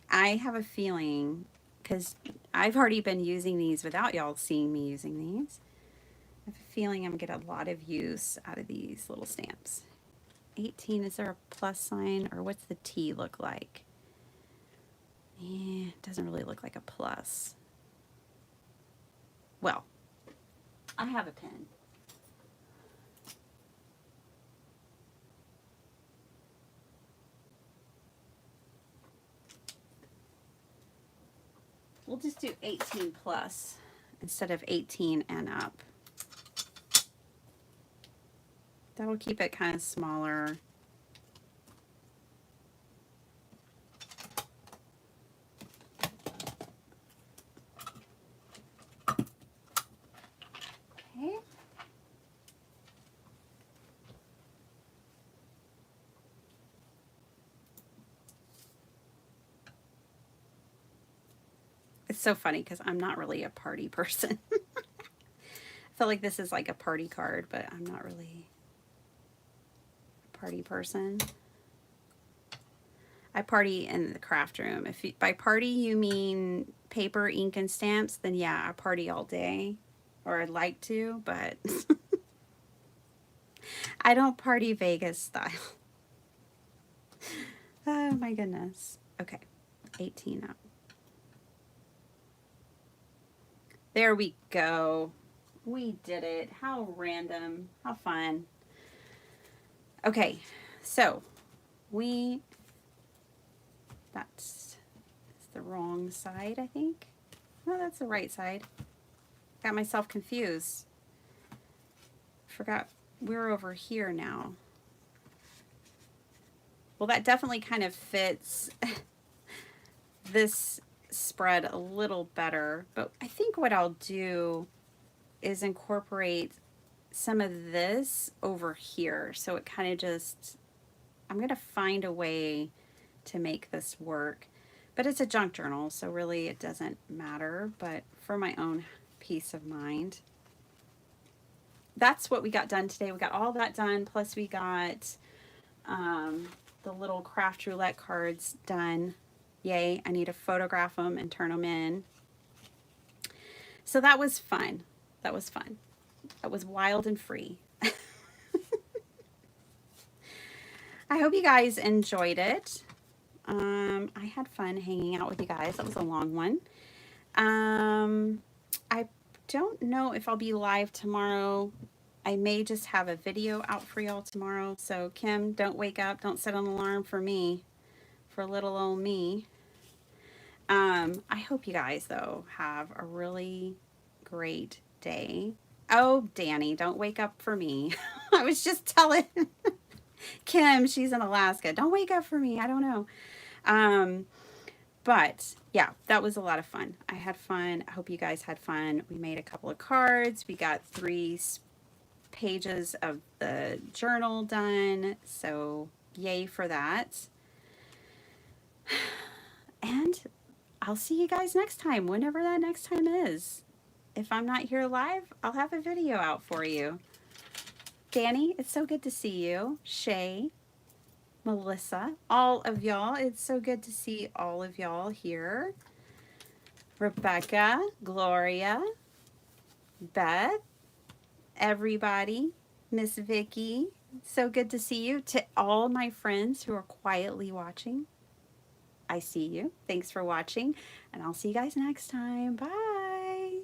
I have a feeling, because I've already been using these without y'all seeing me using these, I have a feeling I'm going to get a lot of use out of these little stamps. 18, is there a plus sign, or what's the T look like? Yeah, it doesn't really look like a plus. Well, I have a pen. We'll just do 18 plus instead of 18 and up. That'll keep it kind of smaller. Okay. It's so funny because I'm not really a party person. I feel like this is like a party card, but I'm not really a party person. I party in the craft room. If you, by party you mean paper, ink, and stamps, then yeah, I party all day. Or I'd like to, but I don't party Vegas style. Oh my goodness. Okay, 18 up. There we go. We did it. How random. How fun. Okay, so that's the wrong side, I think. No, that's the right side. Got myself confused. Forgot we're over here now. Well, that definitely kind of fits this spread a little better, but I think what I'll do is incorporate some of this over here, so it kind of just, I'm going to find a way to make this work, but it's a junk journal, so really it doesn't matter, but for my own peace of mind. That's what we got done today. We got all that done, plus we got the little craft roulette cards done. Yay, I need to photograph them and turn them in. So that was fun. That was fun. That was wild and free. I hope you guys enjoyed it. I had fun hanging out with you guys. That was a long one. I don't know if I'll be live tomorrow. I may just have a video out for y'all tomorrow. So Kim, don't wake up. Don't set an alarm for me, for little old me. I hope you guys, though, have a really great day. Oh, Danny, don't wake up for me. I was just telling Kim, she's in Alaska. Don't wake up for me. I don't know. But yeah, that was a lot of fun. I had fun. I hope you guys had fun. We made a couple of cards. We got 3 pages of the journal done. So yay for that. And I'll see you guys next time, whenever that next time is. If I'm not here live, I'll have a video out for you. Danny, it's so good to see you. Shay, Melissa, all of y'all. It's so good to see all of y'all here. Rebecca, Gloria, Beth, everybody, Miss Vicky. So good to see you. To all my friends who are quietly watching, I see you. Thanks for watching, and I'll see you guys next time. Bye.